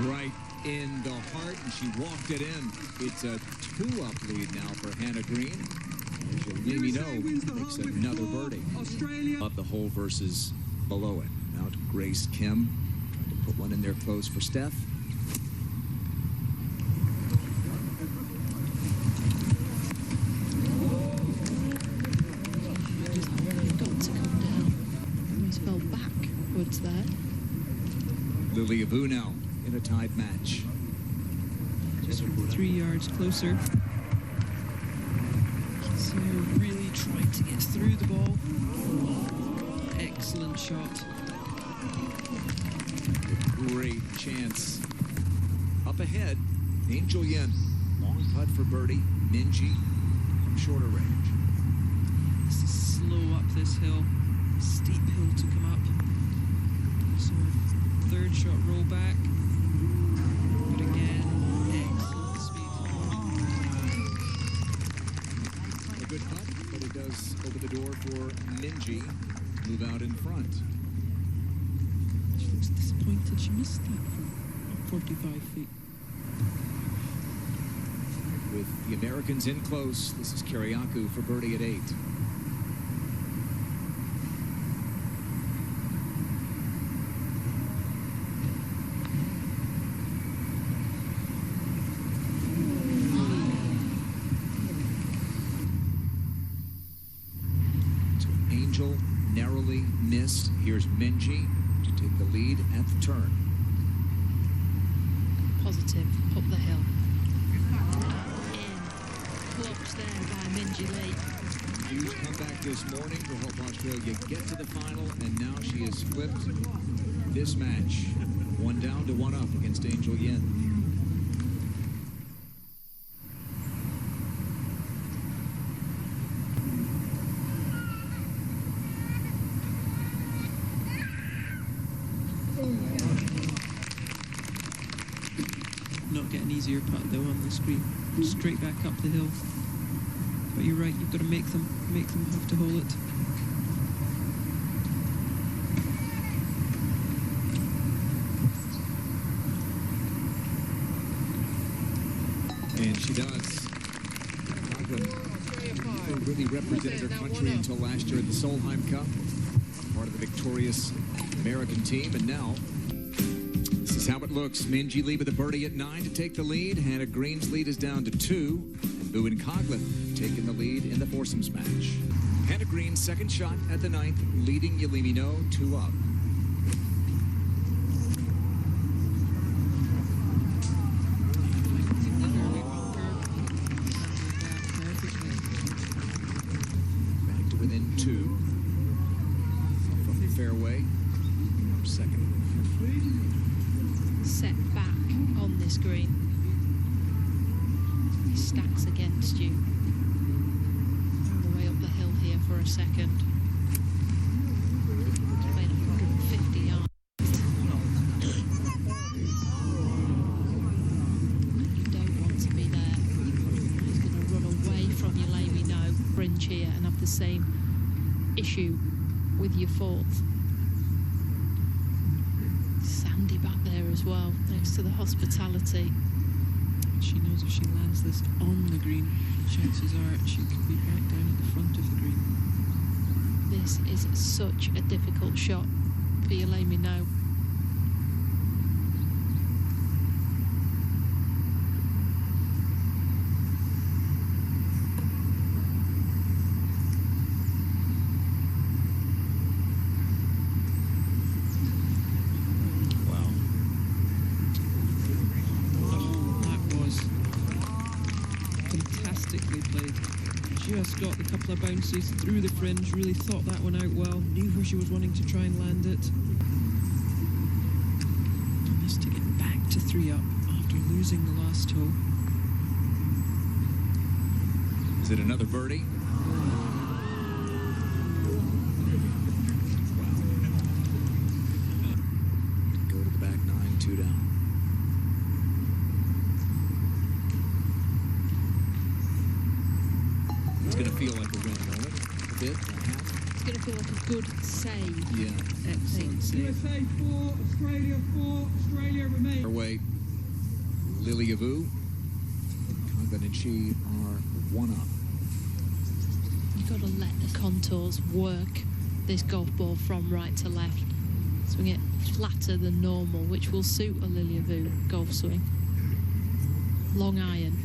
Right in the heart, and she walked it in. It's a 2-up lead now for Hannah Green. As Yelimi makes another birdie. Up the hole versus below it. Now to Grace Kim. Trying to put one in there close for Steph. Got to come down. Almost fell backwards there. Lily Abu now in a tied match. Just 3 yards closer. See her really trying to get through the ball. Excellent shot. Great chance. Up ahead, Angel Yin. Long putt for birdie. Minjee from shorter range. This is slow up this hill. Steep hill to come up. So her third shot roll back. But again, excellent speed. A good putt, but it does open the door for Minjee. Move out in front. She looks disappointed she missed that from 45 feet. With the Americans in close, this is Kiriakou for birdie at 8. So Angel narrowly missed. Here's Minjee to take the lead at the turn. Positive up the hill. In. Clubs there by Minjee Lee. Huge comeback this morning to help Australia get to the final, and now she has flipped this match. 1 down to 1 up against Angel Yin. Not get an easier putt though on the screen. Straight back up the hill. But you're right, you've got to make them have to hole it. And she does. Coughlin never really represented her country until last year at the Solheim Cup. Part of the victorious American team, and now this is how it looks. Minjee Lee with a birdie at 9 to take the lead. Hannah Green's lead is down to 2. And Boone Coughlin taking the lead in the foursomes match. Hannah Green's second shot at the 9th, leading Yelimi 2 up. Back to within 2 from the fairway. Second. Set back on this green. He stacks against you. All the way up the hill here for a second. Playing challenge here and have the same issue with your fourth. Sandy back there as well, next to the hospitality. She knows if she lands this on the green, chances are she could be back down at the front of the green. This is such a difficult shot for Yelemi now. Just got a couple of bounces through the fringe, really thought that one out well, knew where she was wanting to try and land it. And this to get back to 3 up after losing the last hole. Is it another birdie? Go to the back 9, 2 down. It's going to feel like a win, won't it? A bit, a half. It's going to feel like a good save. Yeah. Excellent save. USA 4, Australia 4, Australia remain. Her way, Lilia Vu, Coglan and she are 1 up. You've got to let the contours work this golf ball from right to left. Swing it flatter than normal, which will suit a Lilia Vu golf swing. Long iron.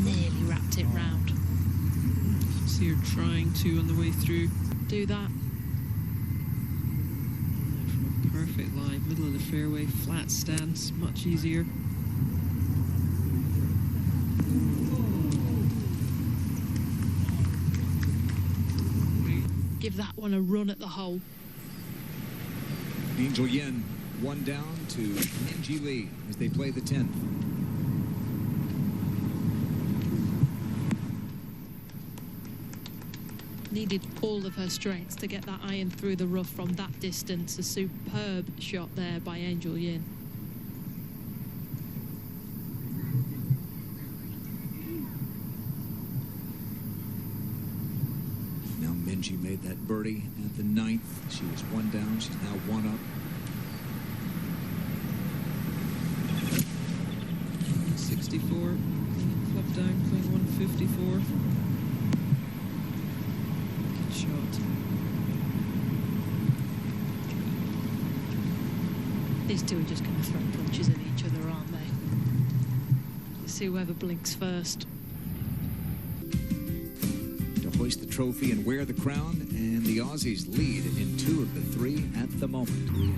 Nearly wrapped it round. See her trying to on the way through. Do that. From a perfect lie, middle of the fairway, flat stance, much easier. Give that one a run at the hole. Angel Yin 1 down to Minjee Lee as they play the 10th. Needed all of her strength to get that iron through the rough from that distance. A superb shot there by Angel Yin. Now Minjee made that birdie at the 9th. She was 1 down. She's now 1 up. 64, club down, playing 154. Good shot. These two are just going to throw punches at each other, aren't they? Let's see whoever blinks first. To hoist the trophy and wear the crown, and the Aussies lead in 2 of the 3 at the moment. TV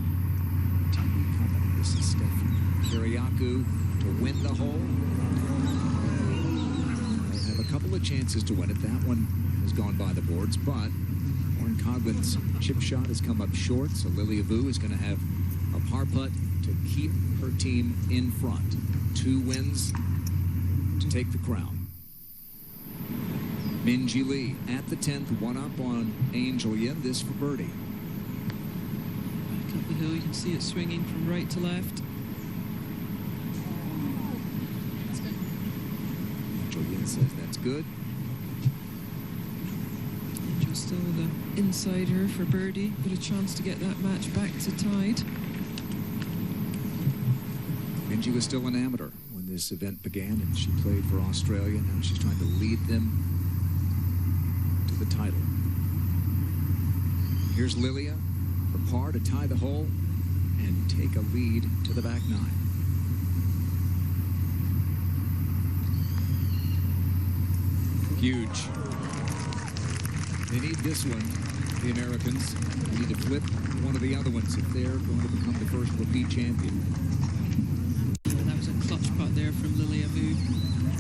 company. This is Stefan Kiriakou to win the hole. They have a couple of chances to win it. That one has gone by the boards, but Lauren Coglan's chip shot has come up short, so Lilia Vu is going to have a par putt to keep her team in front. 2 wins to take the crown. Minjee Lee at the 10th, 1 up on Angel Yin. This for birdie. Back up the hill, you can see it swinging from right to left. Angel Yin says that's good. Angel still inside her for birdie. Got a chance to get that match back to tied. Minjee was still an amateur when this event began, and she played for Australia. Now she's trying to lead them to the title. Here's Lilia for par to tie the hole and take a lead to the back 9. Huge. They need this one, the Americans. They need to flip one of the other ones if they're going to become the first repeat champion. That was a clutch putt there from Lilia Vu.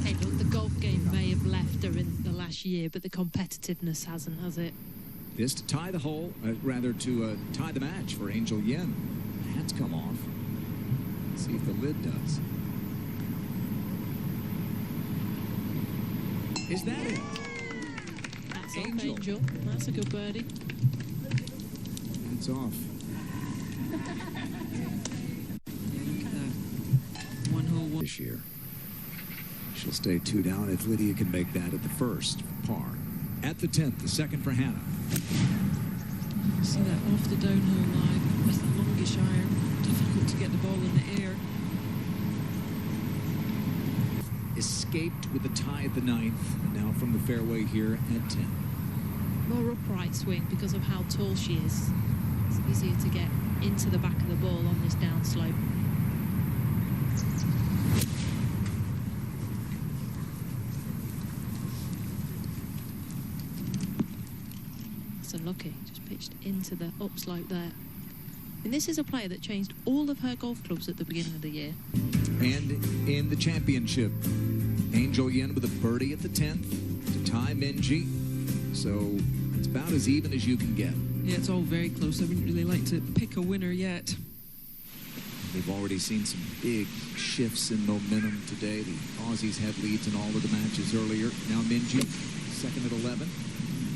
Hey, look, the golf game may have left her in the last year, but the competitiveness hasn't, has it? This to tie the hole, rather to tie the match for Angel Yin. The hat's come off. Let's see if the lid does. Is that it? That's Angel. off, Angel. That's a good birdie. It's off. Look at that. this year. She'll stay 2 down if Lydia can make that at the first, par. At the 10th, the second for Hannah. See that off the downhill line with the longish iron. Difficult to get the ball in the air. Escaped with a tie at the 9th. Now from the fairway here at 10. More upright swing because of how tall she is. It's easier to get into the back of the ball on this downslope. That's unlucky. Just pitched into the upslope there. And this is a player that changed all of her golf clubs at the beginning of the year. And in the championship, Angel Yin with a birdie at the 10th to tie Minjee. So it's about as even as you can get. Yeah, it's all very close. I wouldn't really like to pick a winner yet. They've already seen some big shifts in momentum today. The Aussies had leads in all of the matches earlier. Now Minjee, second at 11.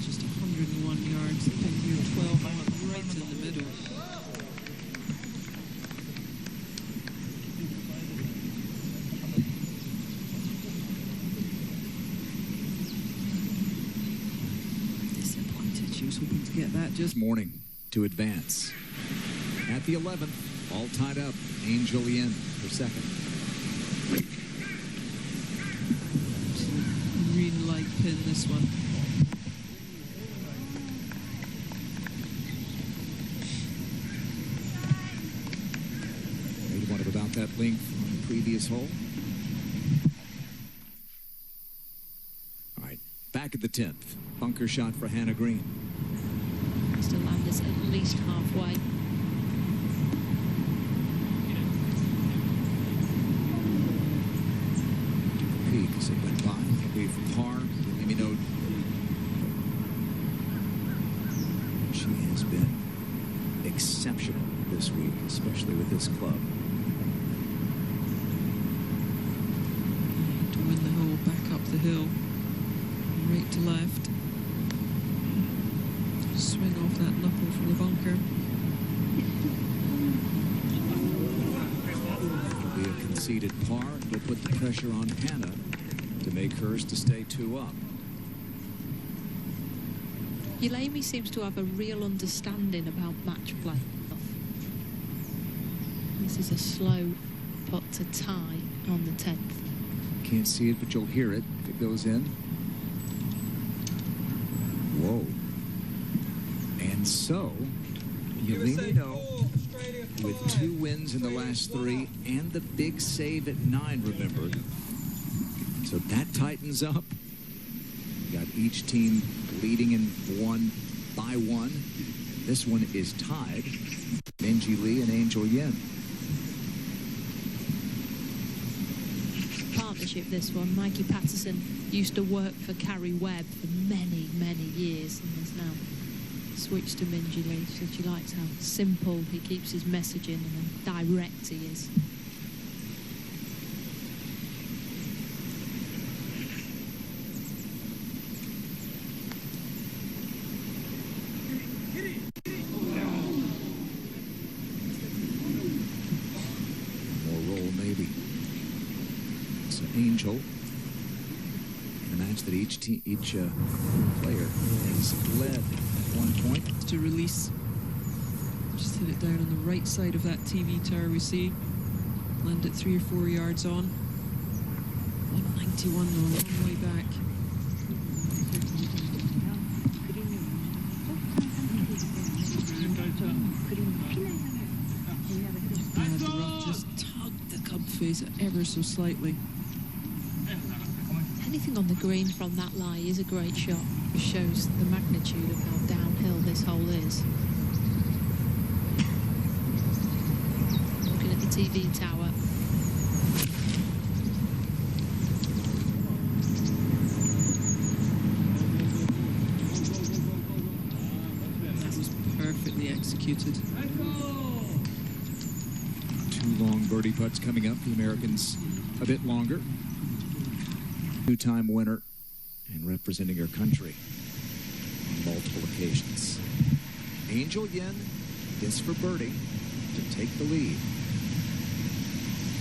Just 101 yards. They've been here 12 right in the middle. Disappointed. She was hoping to get that just Morning to advance. At the 11th, all tied up. Angel Yin for second. green light pin, this one. Made one of about that length on the previous hole. All right, back at the 10th. Bunker shot for Hannah Green. Has to land this at least halfway. Peak as it went by. Away from par. Let me know. She has been exceptional this week, especially with this club. To win the hole, back up the hill, right to left. Swing off that knuckle from the bunker. It'll be a conceded par. It'll put the pressure on Hannah to make hers to stay 2 up. Yulami seems to have a real understanding about match play. This is a slow putt to tie on the 10th. Can't see it, but you'll hear it if it goes in. Whoa. And so, Yulami with 2 wins in the last 3 and the big save at 9, remembered. So that tightens up. Got each team leading in 1 by 1. This one is tied. Minjee Lee and Angel Yin. Partnership, this one. Mikey Patterson used to work for Carrie Webb for many, many years and has now switched to Minjee Lee. So she likes how simple he keeps his messaging and how direct he is. Angel, in a match that each player has led at 1 point. To release. Just hit it down on the right side of that TV tower we see. Land it 3 or 4 yards on. 191 though, long way back. The rough just tugged the club face ever so slightly. Anything on the green from that lie is a great shot. It shows the magnitude of how downhill this hole is. Looking at the TV tower. That was perfectly executed. 2 long birdie putts coming up. The Americans a bit longer. 2-time winner and representing her country on multiple occasions. Angel Yin is for birdie to take the lead.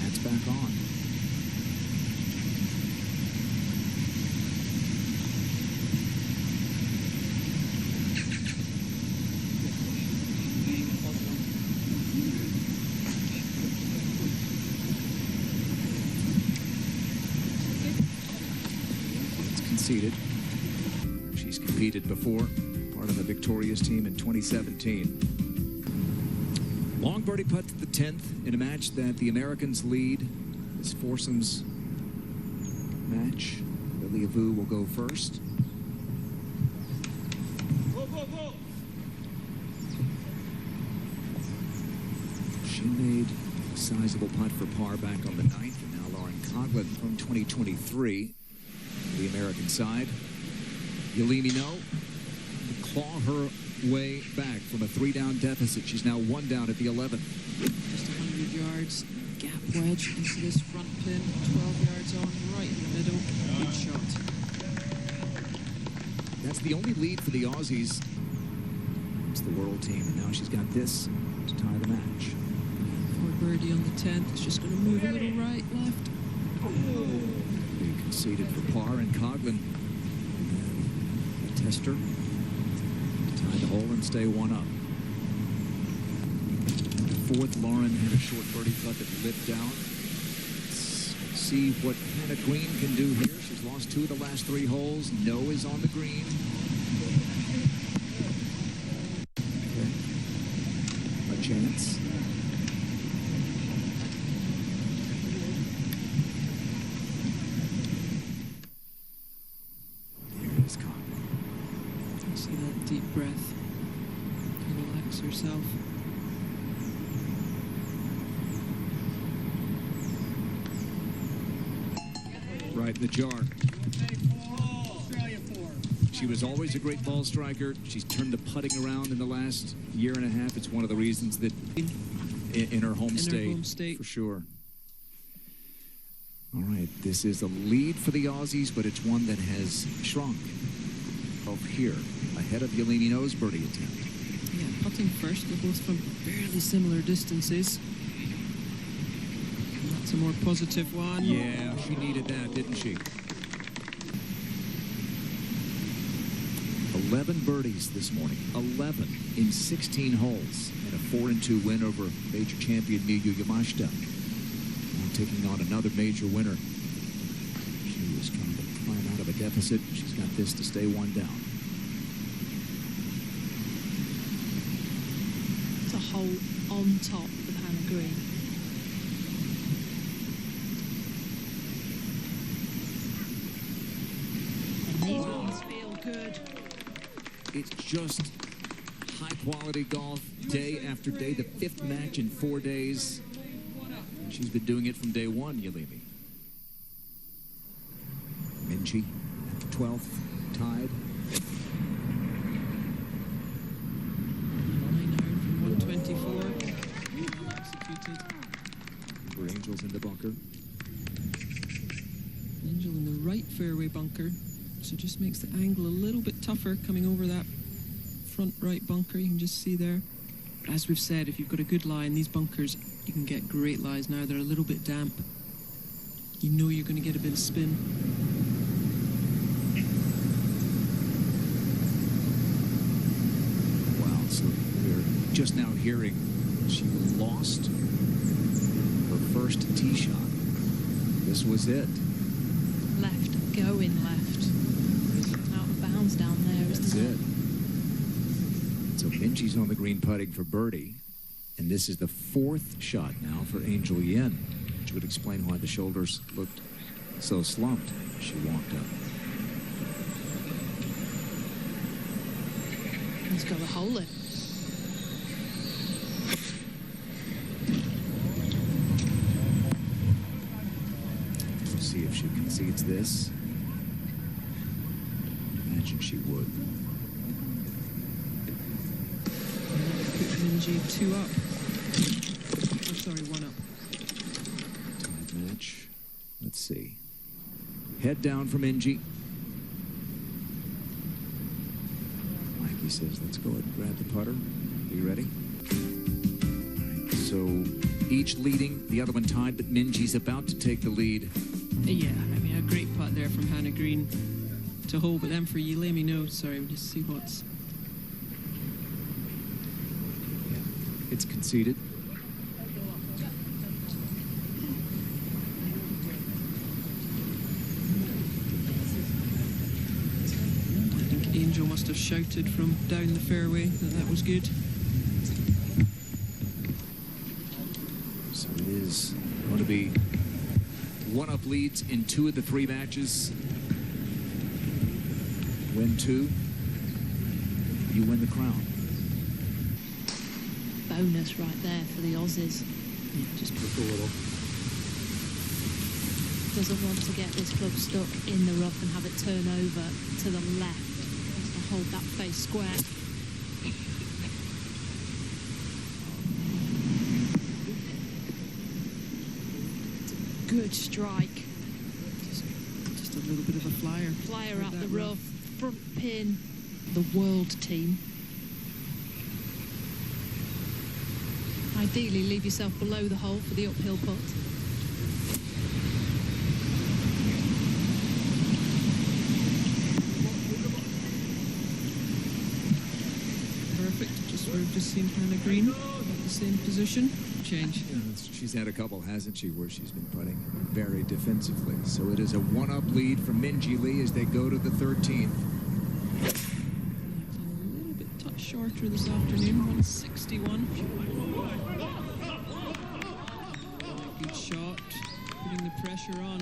That's back on. conceded. She's competed before, part of the victorious team in 2017. Long birdie putt to the 10th in a match that the Americans lead. This foursomes match. Lily Avu will go first. She made a sizable putt for par back on the 9th, and now Lauren Coughlin from 2023, the American side. Yelimi No to claw her way back from a 3-down deficit. She's now 1 down at the 11th. Just 100 yards, gap wedge into this front pin, 12 yards on, right in the middle. Good shot. That's the only lead for the Aussies. It's the world team, and now she's got this to tie the match. For birdie on the 10th, it's just going to move a little right, left. They conceded for par, and Coughlin a tester to tie the hole and stay 1 up. The 4th, Lauren had a short birdie putt that lit down. Let's see what Hannah Green can do here. She's lost 2 of the last 3 holes. No is on the green. Okay. A chance. See that deep breath. And relax herself. Right in the jar. She was always a great ball striker. She's turned the putting around in the last year and a half. It's one of the reasons that in her home state, for sure. All right, this is a lead for the Aussies, but it's one that has shrunk. Here, ahead of Yelimi No's birdie attempt. Yeah, putting first. They're both from fairly similar distances. And that's a more positive one. Yeah, she needed that, didn't she? 11 birdies this morning. 11 in 16 holes. And a 4-2 win over major champion Miyu Yamashita. Now taking on another major winner. She was trying to climb out of a deficit. She's got this to stay 1 down. It's a hole on top of Hannah Green. And these ones feel good. It's just high-quality golf day after day. The 5th match in 4 days. She's been doing it from day 1, Yelimi. Minjee at the 12th, tied. 9 iron from 124. Executed. For Angels in the bunker. Angel in the right fairway bunker. So just makes the angle a little bit tougher coming over that front right bunker. You can just see there. But as we've said, if you've got a good lie in these bunkers, you can get great lies. Now they're a little bit damp. You know you're going to get a bit of spin. Wow, so we're just now hearing she lost her first tee shot. This was it. Left, going left. Out of bounds down there, That's isn't it. So Minjee's on the green putting for birdie. And this is the 4th shot now for Angel Yin, which would explain why the shoulders looked so slumped as she walked up. He's got a hole in. We'll see if she concedes this. Imagine she would. Put Minjee 2 up. Oh, sorry, 1 up. Tied match. Let's see. Head down from Minjee. Mikey says, let's go ahead and grab the putter. Are you ready? All right, so each leading, the other one tied, but Minjee's about to take the lead. Yeah, I mean, a great putt there from Hannah Green to hold, but then for Yelimi No, sorry, we'll just see what's... It's conceded. must have shouted from down the fairway that was good. So it is going to be one-up leads in 2 of the 3 matches. Win 2, you win the crown. Bonus right there for the Aussies. Yeah, just put a little. Doesn't want to get this club stuck in the rough and have it turn over to the left. Wants to hold that face square. Good strike. Just a little bit of a flyer. Flyer out the rough, front pin, the world team. Ideally, leave yourself below the hole for the uphill putt. Perfect. We've just seen Hannah Green at the same position. Change. Yeah, she's had a couple, hasn't she, where she's been putting very defensively. So it is a one-up lead for Minjee Lee as they go to the 13th. A little bit touch shorter this afternoon, 161. Good shot, putting the pressure on.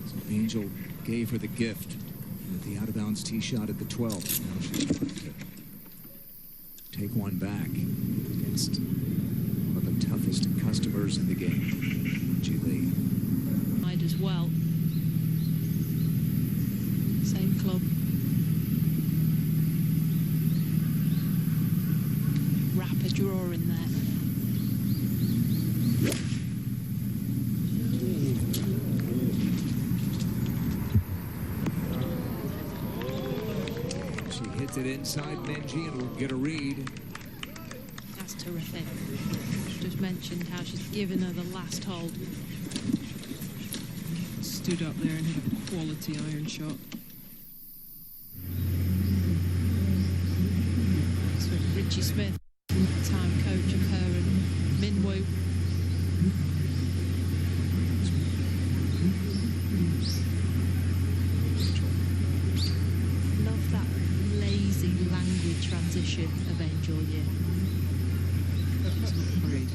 So Angel gave her the gift with the out-of-bounds tee shot at the 12th. Now she's trying to take one back against one of the toughest customers in the game, Minjee Lee. Might as well. Same club. Rapid draw in there. She hits it inside Minjee and will get a read. That's terrific. Just mentioned how she's given her the last hold. Stood up there and hit a quality iron shot. So Richie Smith, time coach of her and Minwoo. Love that lazy languid transition of Angel Yin. She's not hurried.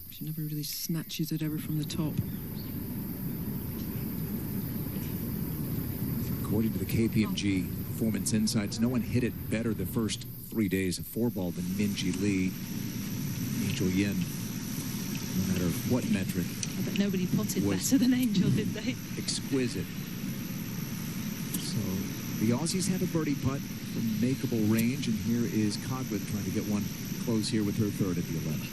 She never really snatches it ever from the top. According to the KPMG Performance Insights, no one hit it better the first 3 days of 4-ball than Minjee Lee. Angel Yin, no matter what metric. But nobody putted better than Angel, did they? Exquisite. So the Aussies have a birdie putt from makeable range, and here is Coughlin trying to get one close here with her third at the 11th.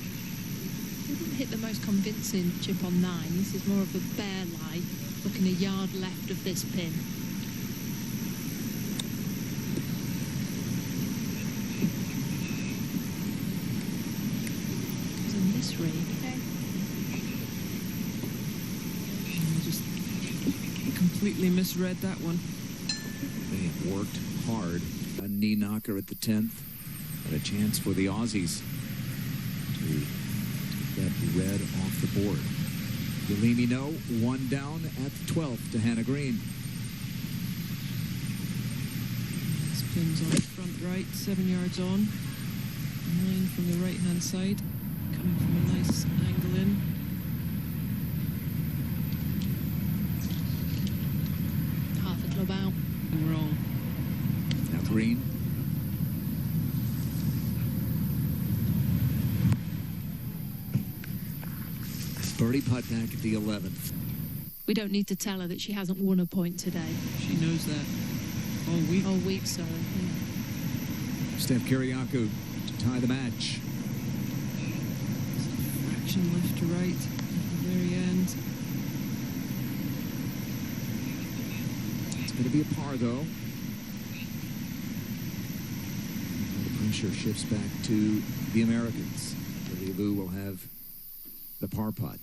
Didn't hit the most convincing chip on 9. This is more of a bare lie, looking a yard left of this pin. It's a misread. I just completely misread that one. They have worked hard. A knee knocker at the 10th, and a chance for the Aussies to get red off the board. Yulimi No, one down at the 12th to Hannah Green. Spins on the front right, 7 yards on. 9 from the right-hand side. Coming from a nice angle in. Half a club out. Wrong. Now Green. Birdie putt back at the 11th. We don't need to tell her that she hasn't won a point today. She knows that all week. All week, sorry. Yeah. Steph Kiriakou to tie the match. Fraction left to right at the very end. It's going to be a par, though. The pressure shifts back to the Americans. Lily Lu will have the par putt.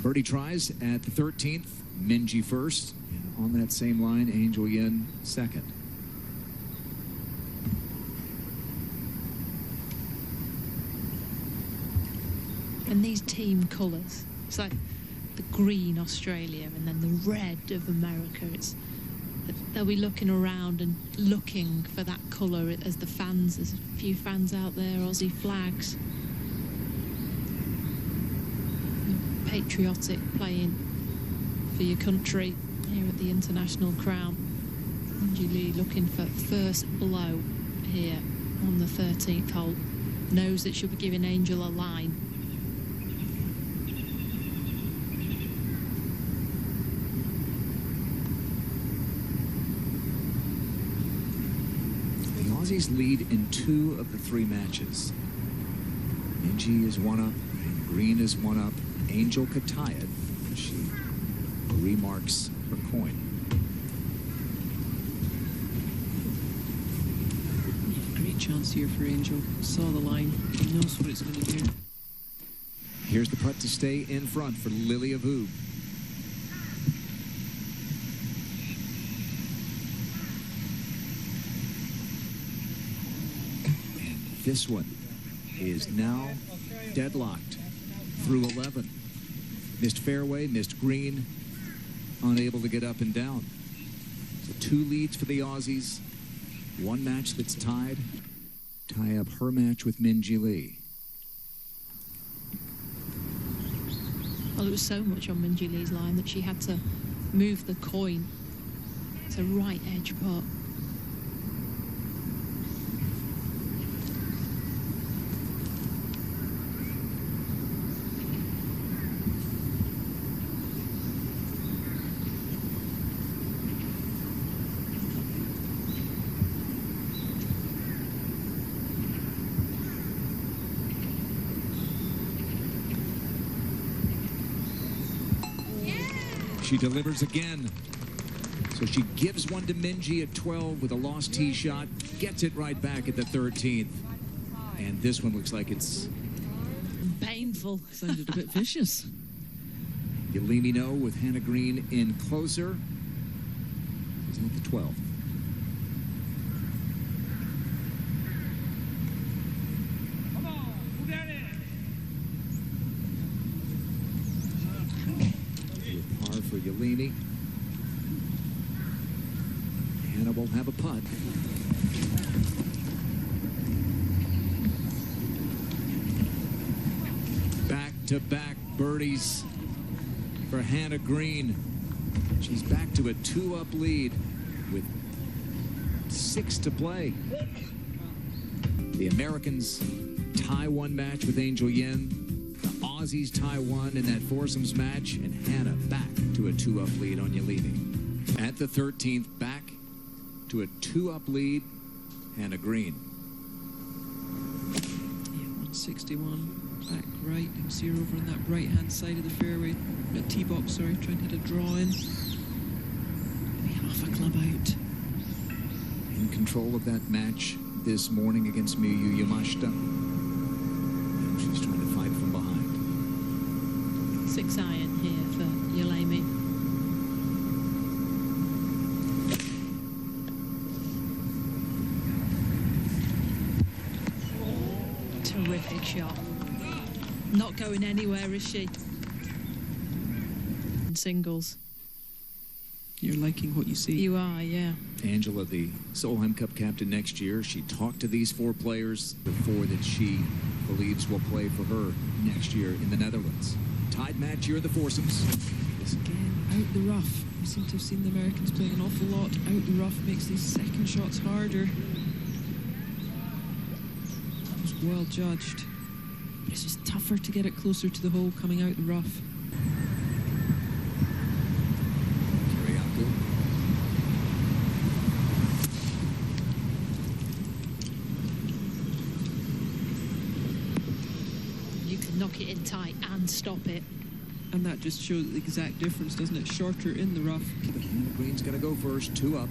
Birdie tries at the 13th. Minjee first. And on that same line, Angel Yin second. And these team colours. It's like the green Australia and then the red of America. They'll be looking around and looking for that colour as the fans. There's a few fans out there, Aussie flags. Patriotic, playing for your country here at the International Crown. Minjee Lee looking for first blow here on the 13th hole. Knows that she'll be giving Angel a line. The Aussies lead in 2 of the 3 matches. Minjee is 1 up, and Green is 1 up. Angel could tie it as she remarks her coin. Great chance here for Angel. Saw the line, knows what it's going to do. Here's the putt to stay in front for Lilia Vu. And this one is now deadlocked through 11. Missed fairway, missed green, unable to get up and down. So 2 leads for the Aussies. 1 match that's tied. Tie up her match with Minjee Lee. Well, there was so much on Minjee Lee's line that she had to move the coin. It's a right edge putt. She delivers again. So she gives one to Minjee at 12 with a lost tee shot, gets it right back at the 13th. And this one looks like it's Painful. Sounded a bit vicious. You let me know with Hannah Green in closer. She's at the 12th. Come on, who got it? Par for Yeleni. Hannah will have a putt. Back-to-back birdies for Hannah Green. She's back to a 2-up lead with 6 to play. The Americans tie 1 match with Angel Yin. The Aussies tie 1 in that foursomes match, and Hannah back to a 2-up lead on Yeleni. At the 13th, back to a 2-up lead, Hannah Green. Yeah, 161. Back right. You can see her over on that right-hand side of the fairway. Tee box, sorry, trying to hit a draw in. Maybe half a club out. In control of that match this morning against Miyu Yamashita. And she's trying to fight from behind. 6 iron here for Yelemi. Terrific shot. Not going anywhere, is she? In singles. You're liking what you see. You are, yeah. Angela, the Solheim Cup captain next year, she talked to these 4 players, the 4 that she believes will play for her next year in the Netherlands. Tied match here in the foursomes. Again, out the rough. We seem to have seen the Americans playing an awful lot out the rough. Makes these second shots harder. It was well judged. But it's just tougher to get it closer to the hole coming out the rough. You can knock it in tight and stop it. And that just shows the exact difference, doesn't it? Shorter in the rough. But Hannah Green's going to go first, 2 up.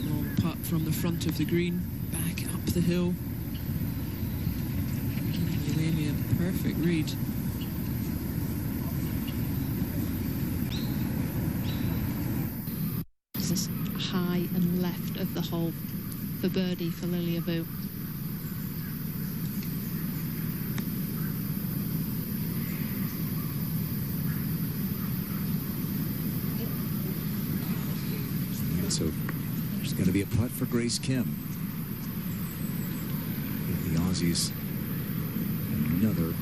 Long putt from the front of the green, back up the hill. Yelemi, a perfect read. This is high and left of the hole for birdie for Lilia Vu. So there's going to be a putt for Grace Kim. The Aussies, another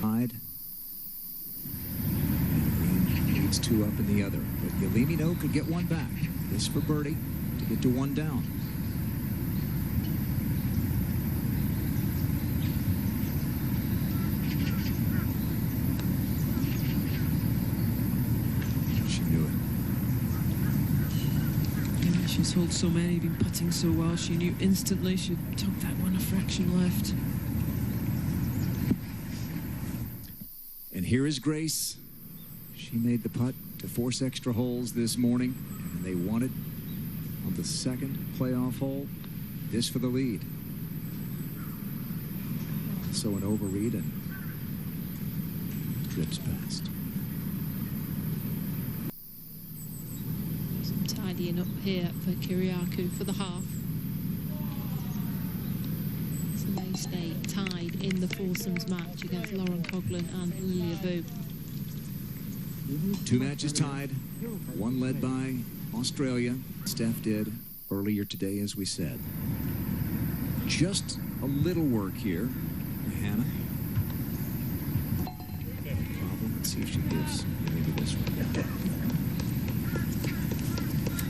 tied. Leads 2 up in the other. But Yelimino could get one back. This for birdie to get to 1 down. She knew it. Yeah, she's holed so many, been putting so well. She knew instantly she took that one a fraction left. And here is Grace. She made the putt to force extra holes this morning, and they won it on the second playoff hole. This for the lead. So an overread and drips past. Some tidying up here for Kiriakou for the half. So they stay tied in the foursomes match against Lauren Coughlin and Lilia Vu. 2 matches tied, one led by Australia. Steph did earlier today, as we said. Just a little work here for Hannah. Problem. Let's see if she gives maybe this one.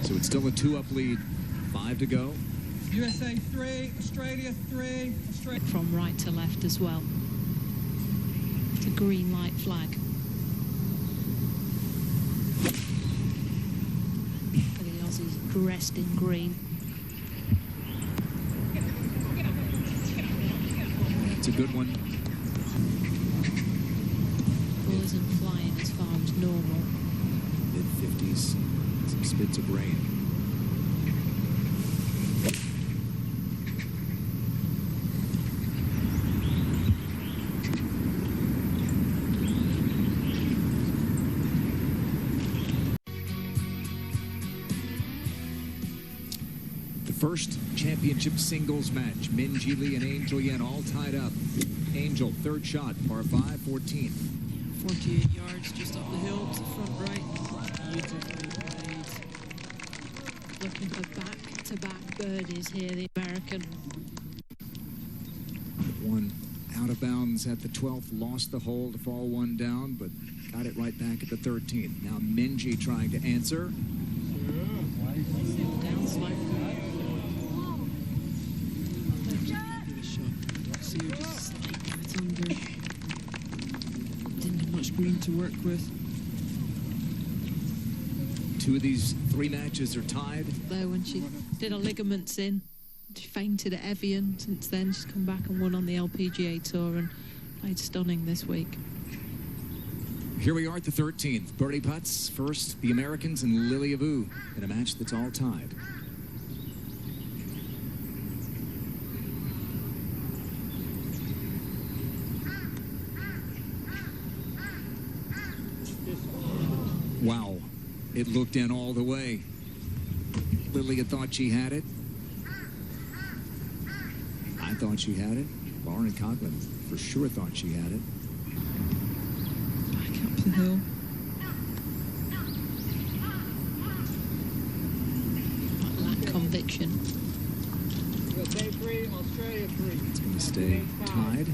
So it's still a 2-up lead. 5 to go. USA 3, Australia 3, Australia. From right to left as well. It's a green light flag. For the Aussies dressed in green. It's a good one. Ball isn't flying as far as normal. Mid-50s. Some spits of rain. First championship singles match. Minjee Lee and Angel Yen all tied up. Angel, third shot, par 5, 14th. 48 yards just up the hill to the front right. Beautifully played. Looking for back-to-back birdies here, the American. One out of bounds at the 12th, lost the hole to fall 1 down, but got it right back at the 13th. Now Minjee trying to answer. Down slope. See her just slide that under. Didn't have much green to work with. 2 of these 3 matches are tied. Though when she did her ligaments in, she fainted at Evian. Since then, she's come back and won on the LPGA Tour and played stunning this week. Here we are at the 13th. Birdie putts. First, the Americans and Lilia Vu in a match that's all tied. Wow. It looked in all the way. Lilia thought she had it. I thought she had it. Lauren Coughlin for sure thought she had it. Back up the hill. That lack conviction. USA 3, Australia 3. It's going to stay tied.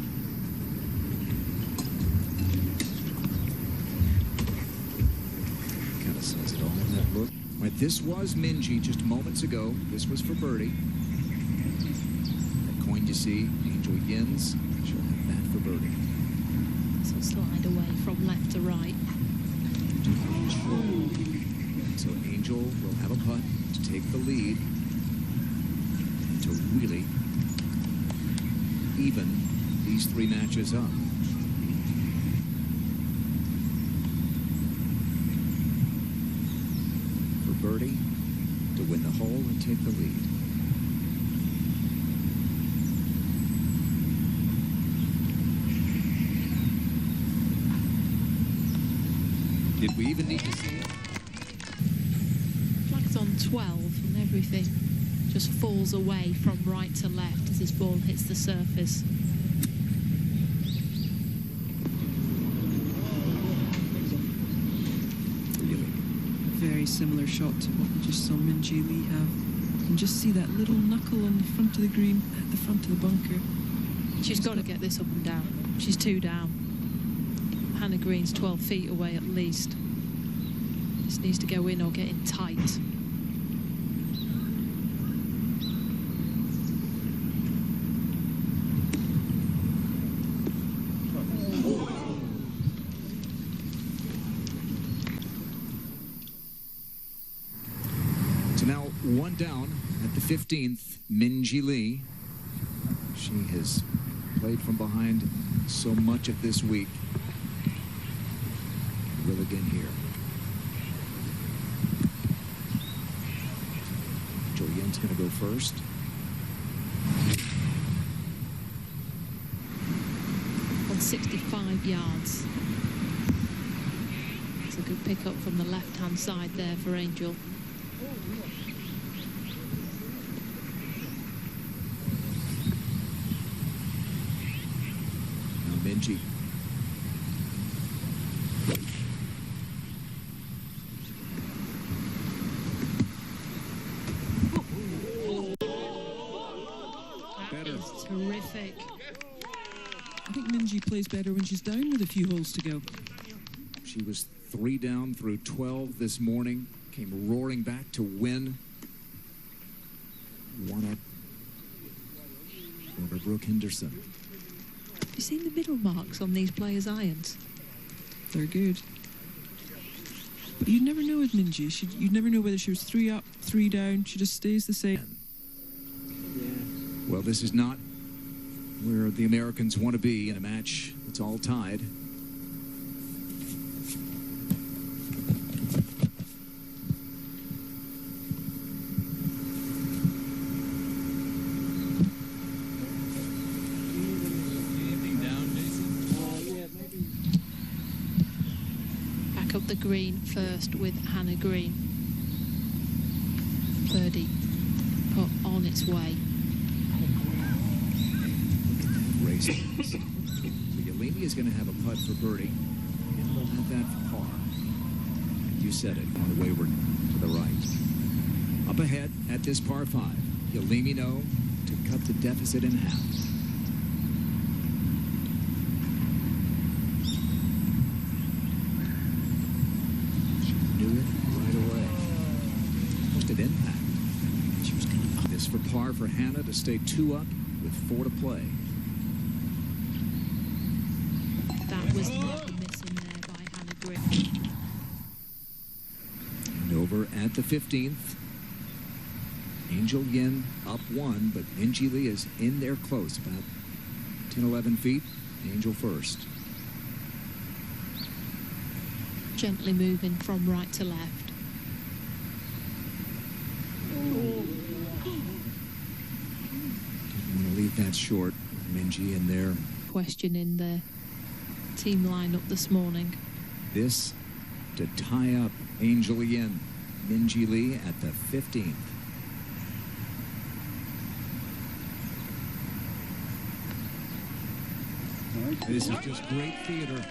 Kind of says it all, that look. Right, this was Minjee just moments ago. This was for birdie. That coin you see, Angel Yin's. She'll have that for birdie. So slide away from left to right. So Angel will have a putt to take the lead and to really even these 3 matches up. For birdie to win the hole and take the lead. Did we even need to see it? Flag's on 12 and everything just falls away from right to left as this ball hits the surface. Really? Very very similar shot to what we just saw Minjee Lee have. You can just see that little knuckle on the front of the green, at the front of the bunker. She's got to get this up and down. She's 2 down. Hannah Green's 12 feet away at least. This needs to go in or get in tight. So now 1 down at the 15th, Minjee Lee. She has played from behind so much of this week. Will again here. Yin's going to go first. On 65 yards. It's a good pickup from the left-hand side there for Angel. Now Minjee. Terrific. I think Minjee plays better when she's down with a few holes to go. She was 3 down through 12 this morning. Came roaring back to win. 1 up over Brooke Henderson. Have you seen the middle marks on these players' irons? They're good. But you'd never know with Minjee. You'd never know whether she was 3 up, 3 down. She just stays the same. Well, this is not where the Americans want to be in a match that's all tied. Back up the green first with Hannah Green. Birdie put on its way. So Yalini is going to have a putt for birdie, and we'll have that for par. You said it, on the wayward to the right. Up ahead at this par 5, Yalini know to cut the deficit in half. She knew it right away. Almost an impact. She was going to this for par for Hannah to stay 2 up with 4 to play. Was not a miss in there by Hannah Green. And over at the 15th, Angel Yin up 1, but Minjee Lee is in there close, about 10, 11 feet. Angel first. Gently moving from right to left. Didn't want to leave that short. Minjee in there. Question in the team lineup this morning. This to tie up Angel Yin. Minjee Lee at the 15th. This is just great theater.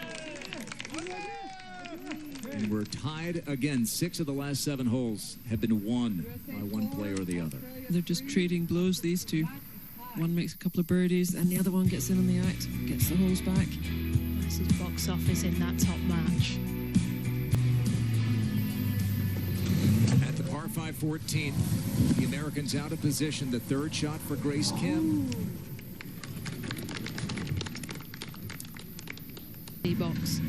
And we're tied again. 6 of the last 7 holes have been won by one player or the other. They're just trading blows, these two. One makes a couple of birdies and the other one gets in on the act, gets the holes back. This is box office in that top match. At the par 5 14th, the Americans out of position. The 3rd shot for Grace Kim. D-box.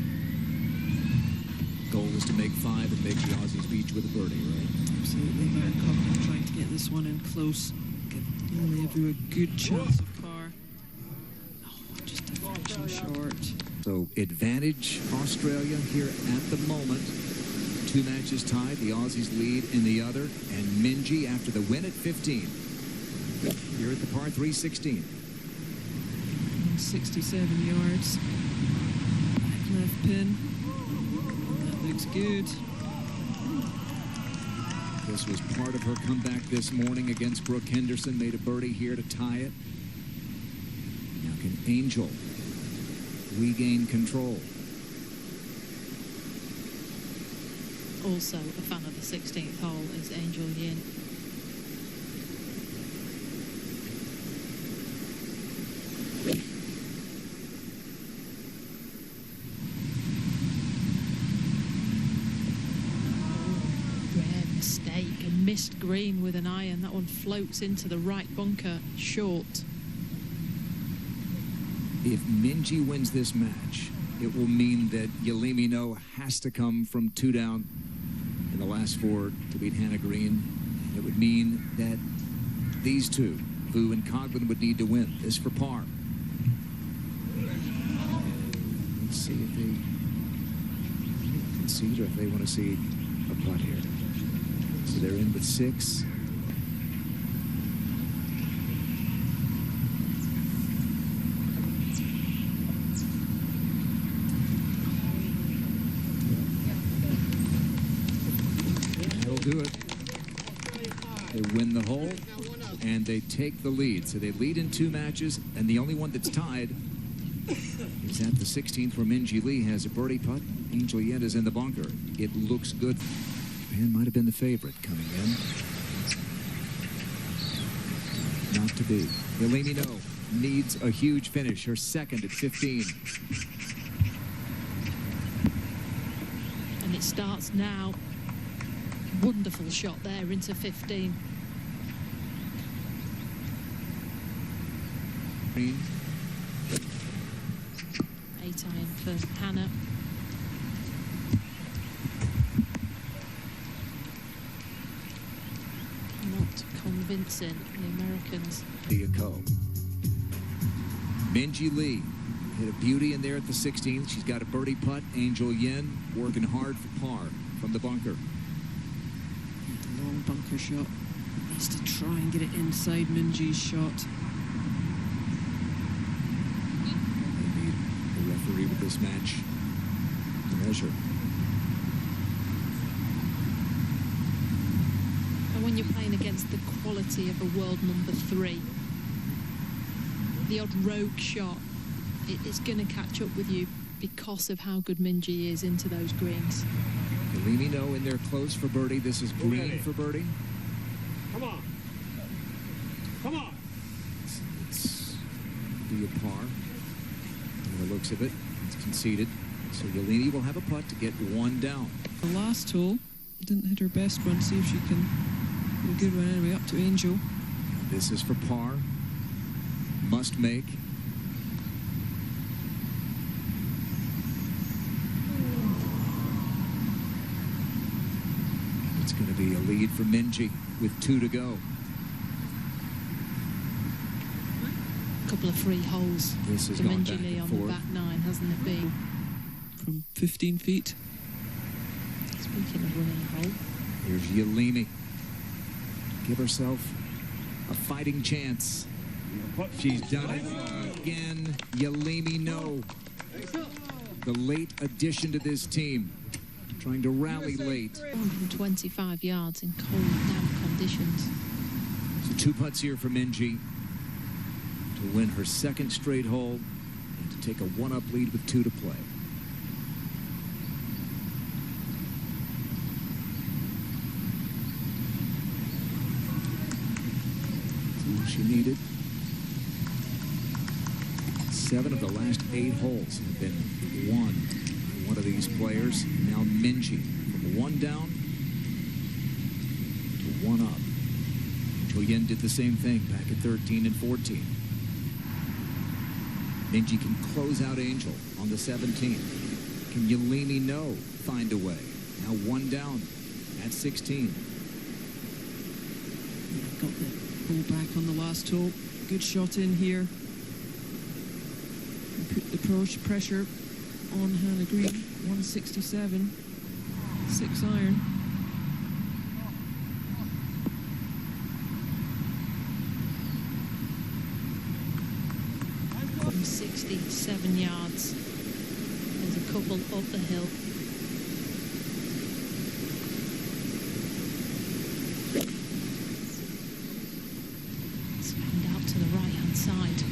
Goal was to make 5 and make the Aussies beach with a birdie, right? Absolutely. Baron Coughlin trying to get this one in close. Give Lily a good chance of par. Oh, just a fraction short. So advantage Australia here at the moment. 2 matches tied. The Aussies lead in the other. And Minjee after the win at 15. Here at the par 3 16. 67 yards. Back left pin. That looks good. This was part of her comeback this morning against Brooke Henderson. Made a birdie here to tie it. Now can Angel regain control? also a fan of the 16th hole, is Angel Yin. Rare mistake, a missed green with an iron. That one floats into the right bunker, short. If Minjee wins this match, it will mean that Yalimi No has to come from 2 down in the last 4 to beat Hannah Green. And it would mean that these two, Vu and Coughlin, would need to win. This for par. Let's see if they concede or if they want to see a putt here. So they're in with 6. Do it. They win the hole and they take the lead. So they lead in 2 matches, and the only one that's tied is at the 16th, where Minjee Lee has a birdie putt. Angel Yin is in the bunker. It looks good. Japan might have been the favorite coming in. Not to be. Yalimi No needs a huge finish. Her second at 15. And it starts now. Wonderful shot there into 15. Green. 8 iron for Hannah. Not convincing, the Americans. Minjee Lee hit a beauty in there at the 16th. She's got a birdie putt. Angel Yin working hard for par from the bunker. Long bunker shot. Needs to try and get it inside Minjee's shot. They need the referee with this match to measure. And when you're playing against the quality of a world number 3, the odd rogue shot, it is going to catch up with you because of how good Minjee is into those greens. Yalimi No in there close for birdie. This is green for birdie. Come on. Come on. It's be a par. By the looks of it, it's conceded. So Yalimi will have a putt to get 1 down. The last hole didn't hit her best one. See if she can do a good one anyway. Up to Angel. This is for par. Must make. It's going to be a lead for Minjee with 2 to go. A couple of free holes This has for gone Minjee back Lee and on forth. the back 9, hasn't it been? From 15 feet. Speaking of winning a hole. Here's Yalimi. Give herself a fighting chance. She's done it again. Yalimi No, the late addition to this team, trying to rally late. 125 yards in cold, damp conditions. So 2 putts here for Minjee to win her 2nd straight hole and to take a 1-up lead with 2 to play. That's all she needed. 7 of the last 8 holes have been won by one of these players. Now Minjee from 1 down to 1 up. Angel Yin did the same thing back at 13 and 14. Minjee can close out Angel on the 17th. Can Yalimi No find a way? Now 1 down at 16. Got the ball back on the last hole. Good shot in here. Put the pressure on Hannah Green. 167. 6 iron. From 67 yards. There's a couple up the hill. Spanned out to the right-hand side.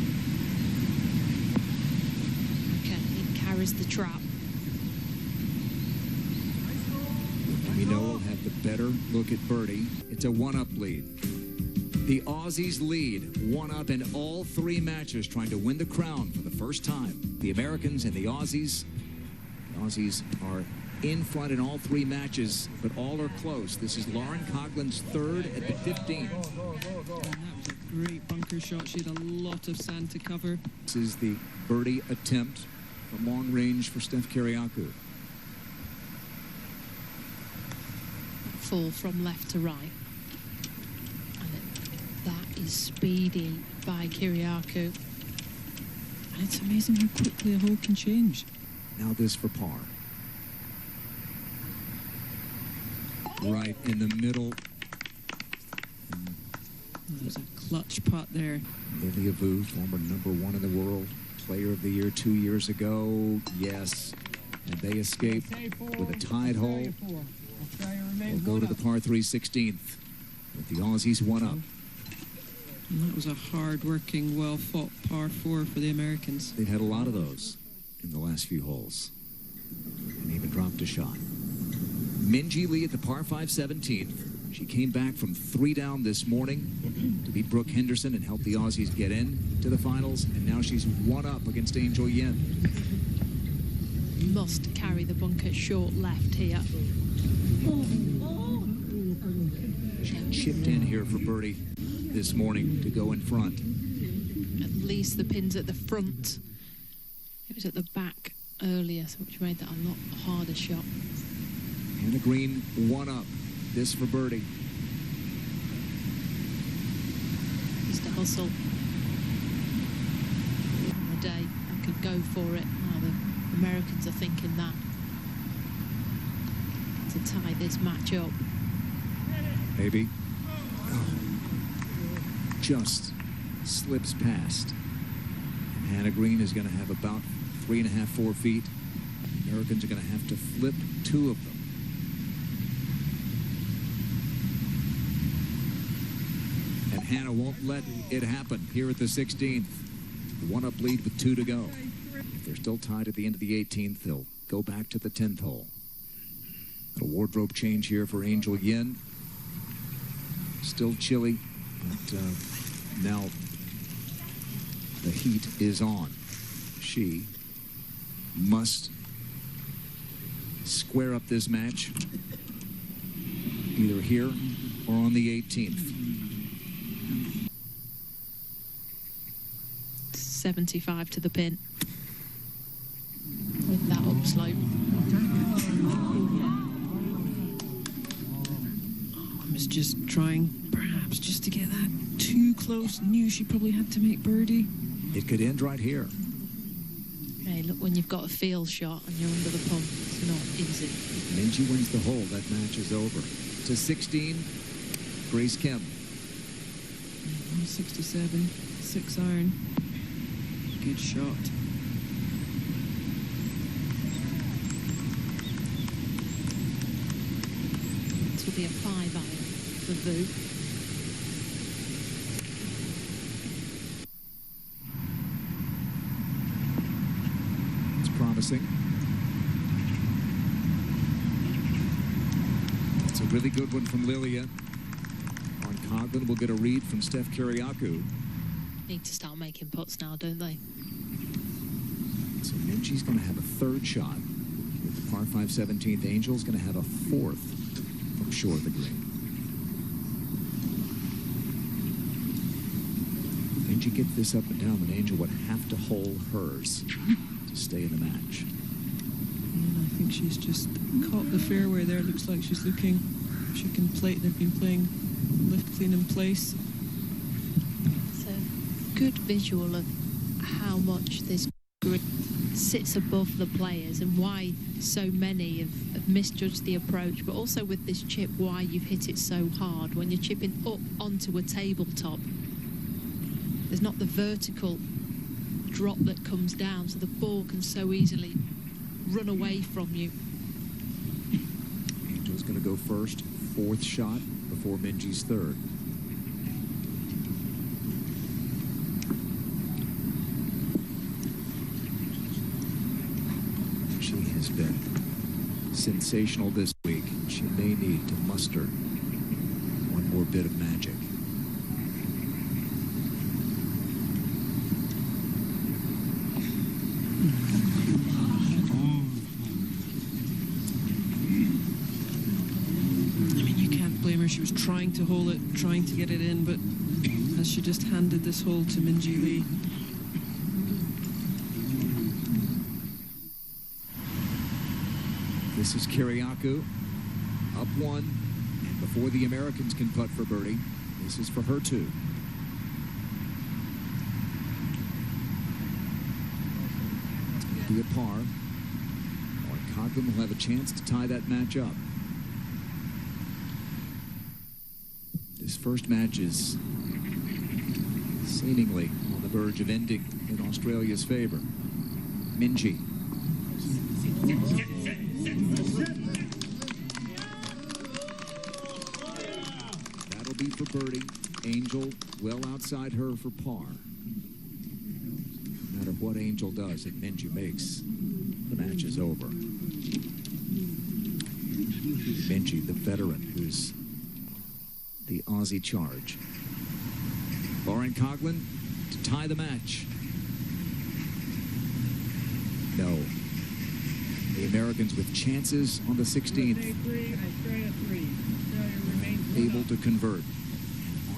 Okay, it carries the trap. better look at birdie. It's a one-up lead. The Aussies lead one up in all three matches, trying to win the crown for the first time. The Americans and the Aussies are in front in all three matches, but all are close. This is Lauren Coughlin's third at the 15th. And that was a great bunker shot. She had a lot of sand to cover. This is the birdie attempt from long range for Steph Kyriakou. Fall from left to right. That is speedy by Kyriakou. And it's amazing how quickly a hole can change. Now this for par. Right in the middle. There's a clutch putt there. Lilia Vu, former #1 in the world, player of the year 2 years ago. Yes. And they escape with a tied hole. They'll go to the par 3 16th with the Aussies one up. And that was a hard-working, well-fought par 4 for the Americans. They've had a lot of those in the last few holes. And even dropped a shot. Minjee Lee at the par 5 17th. She came back from 3 down this morning to beat Brooke Henderson and help the Aussies get in to the finals. And now she's one up against Angel Yin. Must carry the bunker short left here. She chipped in here for birdie this morning to go in front. At least the pin's at the front. It was at the back earlier, which made that a lot harder shot. Hannah Green one up. This for birdie. Just a hustle. On the day, I could go for it. Now the Americans are thinking that to tie this match up. Maybe. Oh. Just slips past. And Hannah Green is going to have about 3.5, 4 feet. The Americans are going to have to flip 2 of them. And Hannah won't let it happen here at the 16th. One-up lead with 2 to go. If they're still tied at the end of the 18th, they'll go back to the 10th hole. A wardrobe change here for Angel Yin. Still chilly, but now the heat is on. She must square up this match either here or on the 18th. 75 to the pin with that upslope. Was just trying, perhaps, just to get that too close. Knew she probably had to make birdie. It could end right here. Hey, look, when you've got a field shot and you're under the pump, it's not easy. If Minjee wins the hole, that match is over. To 16, Grace Kim. 167, 6 iron. Good shot. This will be a 5 iron. For Vu. It's promising. It's a really good one from Lilia. On Coughlin, we'll get a read from Steph Kyriakou. Need to start making putts now, don't they? So Minjee's going to have a 3rd shot with the par 5 17th. Angel's going to have a 4th from short of the green. Minjee gets this up and down, then Angel would have to hole hers to stay in the match. And I think she's just caught the fairway there. Looks like she's looking. She can play. They've been playing lift clean in place. It's a good visual of how much this grid sits above the players and why so many have misjudged the approach, but also with this chip, why you've hit it so hard. When you're chipping up onto a tabletop, there's not the vertical drop that comes down, so the ball can so easily run away from you. Angel's going to go first, 4th shot before Minjee's 3rd. She has been sensational this week. She may may need to muster one more bit of magic. I mean, you can't blame her. She was trying to hold it, trying to get it in, but as she just handed this hole to Minjee Lee. This is Kiriakou, up one, and before the Americans can putt for birdie, this is for her too. It's going to be a par. Lauren Coughlin will have a chance to tie that match up. This first match is seemingly on the verge of ending in Australia's favor. Minjee. That'll be for birdie. Angel well outside her for par. No matter what Angel does, if Minjee makes, the match is over. Minjee, the veteran, who's the Aussie charge. Lauren Coughlin to tie the match. No. The Americans with chances on the 16th. Able to convert.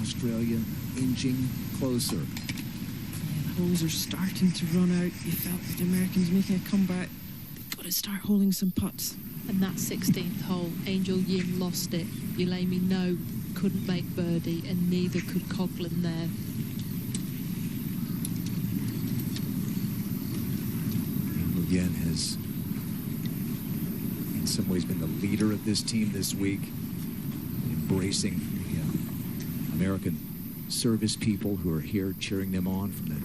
Australia inching closer. The holes are starting to run out. You felt that the Americans making a comeback. They've got to start holding some putts. And that 16th hole, Angel Yin lost it. Yulemi No couldn't make birdie, and neither could Coughlin there. Angel Yin has in some ways been the leader of this team this week, embracing the American service people who are here cheering them on from the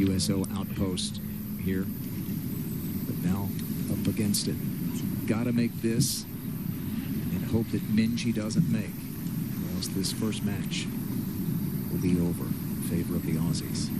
USO outpost here. But now up against it. Got to make this and hope that Minjee doesn't make, or else this first match will be over in favor of the Aussies.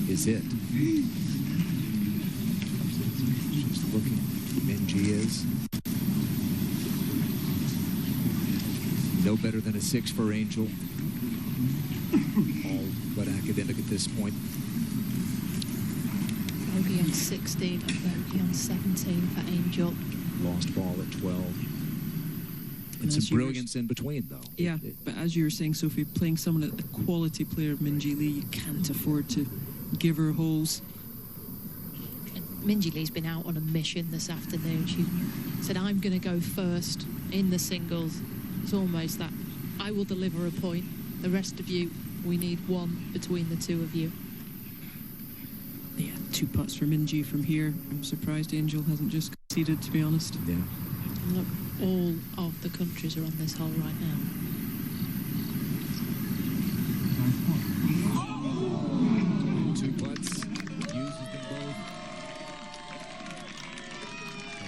Is it. Just looking, Minjee is. No better than a 6 for Angel. All but academic at this point. Bogey on 16 and bogey on 17 for Angel. Lost ball at 12. And some brilliance in between, though. Yeah, but as you were saying, Sophie, playing someone at the quality player of Minjee Lee, you can't afford to give her holes. And Minjee Lee's been out on a mission this afternoon. She said, I'm going to go first in the singles. It's almost that I will deliver a point. The rest of you, we need one between the two of you. Yeah, 2 putts for Minjee from here. I'm surprised Angel hasn't just conceded, to be honest. Yeah. And look, all of the countries are on this hole right now.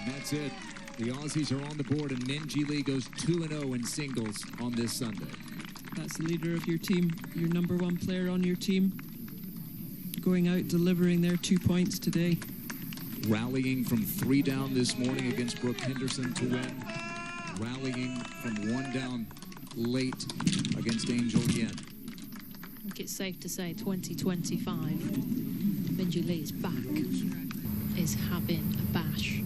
That's it. The Aussies are on the board, and Minjee Lee goes 2-0 in singles on this Sunday. That's the leader of your team, your #1 player on your team, going out, delivering their 2 points today. Rallying from 3 down this morning against Brooke Henderson to win. Rallying from 1 down late against Angel Yin. I think it's safe to say 2025, Minjee Lee's back, is having a bash.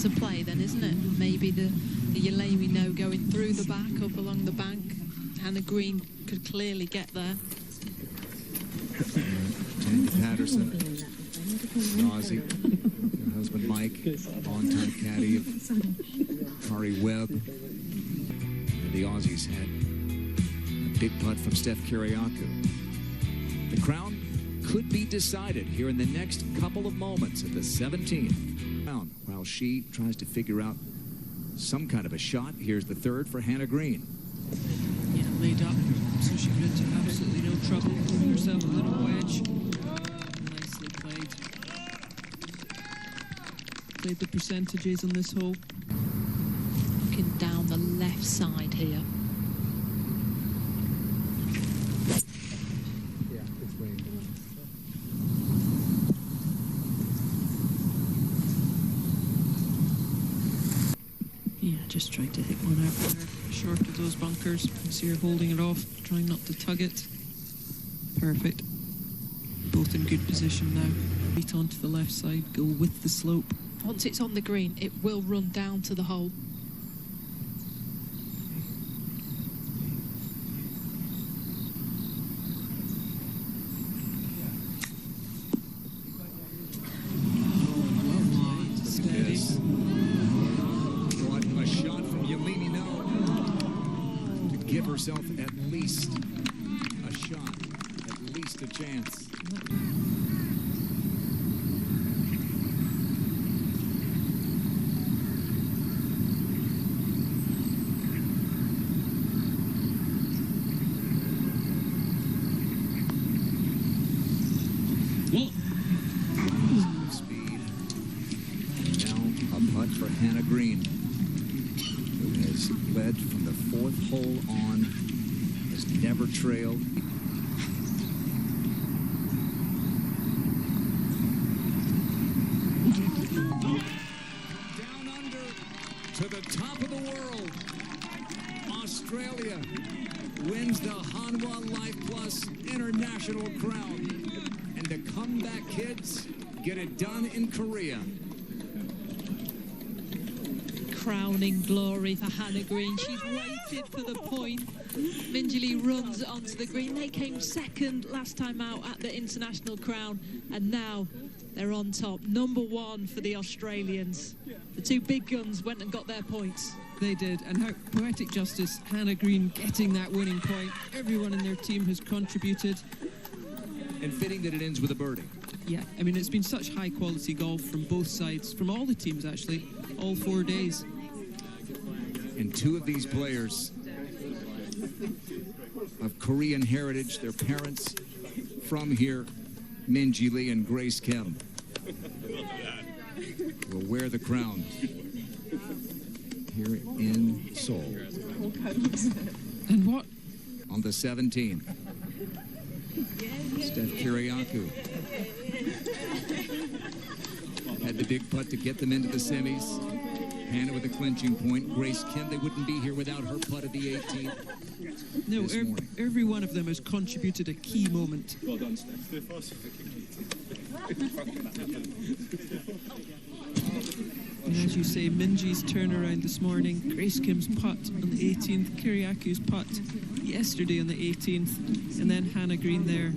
to play then, isn't it? Maybe the Yelemi No going through the back, up along the bank. Hannah Green could clearly get there. Tandy Patterson, Aussie, her husband Mike, longtime caddy of Kari Webb. And the Aussies had a big putt from Steph Kiriakou. The crown could be decided here in the next couple of moments at the 17th round. While she tries to figure out some kind of a shot, here's the third for Hannah Green. Yeah, laid up, so she got into absolutely no trouble. Giving herself a little wedge. Nicely played. Played the percentages on this hole. Looking down the left side here. Yeah, just tried to hit one out there, short of those bunkers. You can see her holding it off, trying not to tug it. Perfect. Both in good position now. Right onto the left side, go with the slope. Once it's on the green, it will run down to the hole. Herself at least a shot, at least a chance. Speed. Now a putt for Hannah Green, who has led from the fourth hole on, has never trailed. Down under to the top of the world. Australia wins the Hanwha LIFEPLUS International Crown. And the comeback kids get it done in Korea. Crowning glory for Hannah Green. She's waited for the point. Minjee Lee runs onto the green. They came second last time out at the International Crown, and now they're on top. Number one for the Australians. The two big guns went and got their points. They did, and how poetic justice, Hannah Green getting that winning point. Everyone in their team has contributed. And fitting that it ends with a birdie. Yeah, I mean, it's been such high-quality golf from both sides, from all the teams, actually, all 4 days. And two of these players of Korean heritage, their parents from here, Minjee Lee and Grace Kim, will wear the crown here in Seoul. And what? On the 17th. Steph Kiriakou had the big putt to get them into the semis. Hannah with a clinching point. Grace Kim, they wouldn't be here without her putt of the 18th. No, every one of them has contributed a key moment. Well done, Steph. And as you say, Minjee's turnaround this morning, Grace Kim's putt on the 18th, Kiriakou's putt yesterday on the 18th, and then Hannah Green there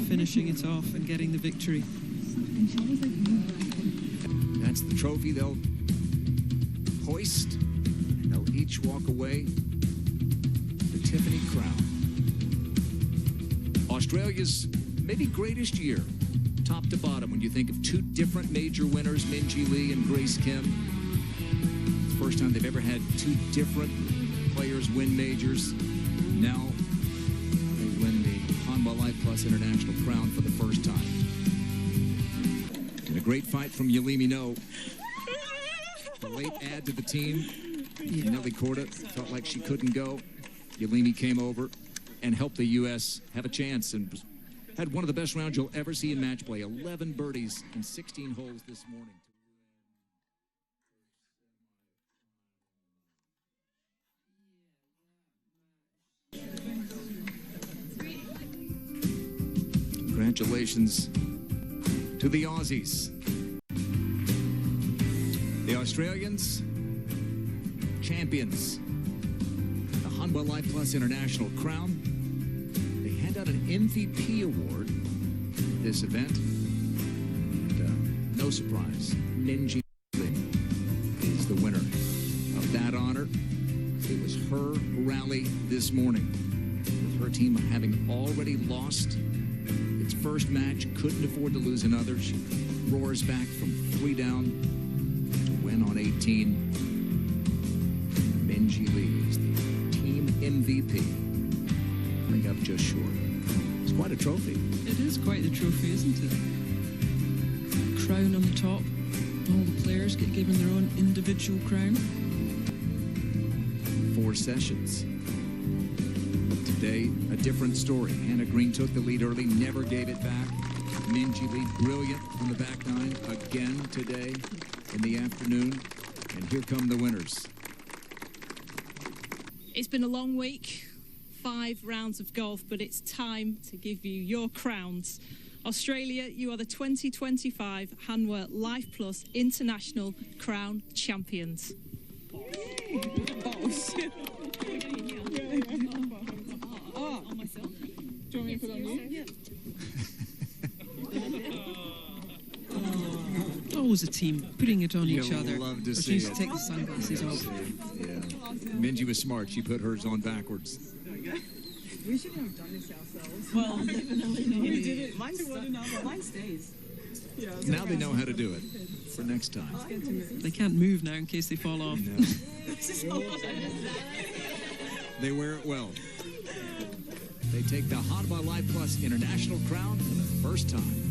finishing it off and getting the victory. That's the trophy they'll hoist, and they'll each walk away the Tiffany crown. Australia's maybe greatest year, top to bottom, when you think of two different major winners, Minjee Lee and Grace Kim. It's the first time they've ever had two different players win majors. Now they win the Hanwha LIFEPLUS International Crown for the first time. And a great fight from Yelemi No. The late add to the team. Nelly Korda felt like she couldn't go. Yelemi came over and helped the U.S. have a chance and had one of the best rounds you'll ever see in match play. 11 birdies in 16 holes this morning. Congratulations to the Aussies. The Australians, champions, the Hanwha LIFEPLUS International Crown. They hand out an MVP award at this event. And, no surprise, Minjee Lee is the winner of that honor. It was her rally this morning, with her team having already lost its first match, couldn't afford to lose another. She roars back from 3 down to win on 18. Minjee Lee is the team MVP. Coming up just short. It's quite a trophy. It is quite the trophy, isn't it? Crown on the top. All the players get given their own individual crown. 4 sessions. But today, a different story. Hannah Green took the lead early, never gave it back. Minjee Lee, brilliant on the back 9 again today in the afternoon. And here come the winners. It's been a long week, 5 rounds of golf, but it's time to give you your crowns. Australia, you are the 2025 Hanwha LIFEPLUS International Crown champions. On myself. Do you want me to put on you? Yeah. Always a team putting it on each You'll other. love to Or see she needs it. to take the sunglasses off. Yeah. Minjee was smart. She put hers on backwards. We shouldn't have done this ourselves. Well, We did it. Mine stays. Yeah, Now they know how to do it for next time. they can't move now in case they fall off. No. They wear it well. They take the Hanwha LIFEPLUS International Crown for the first time.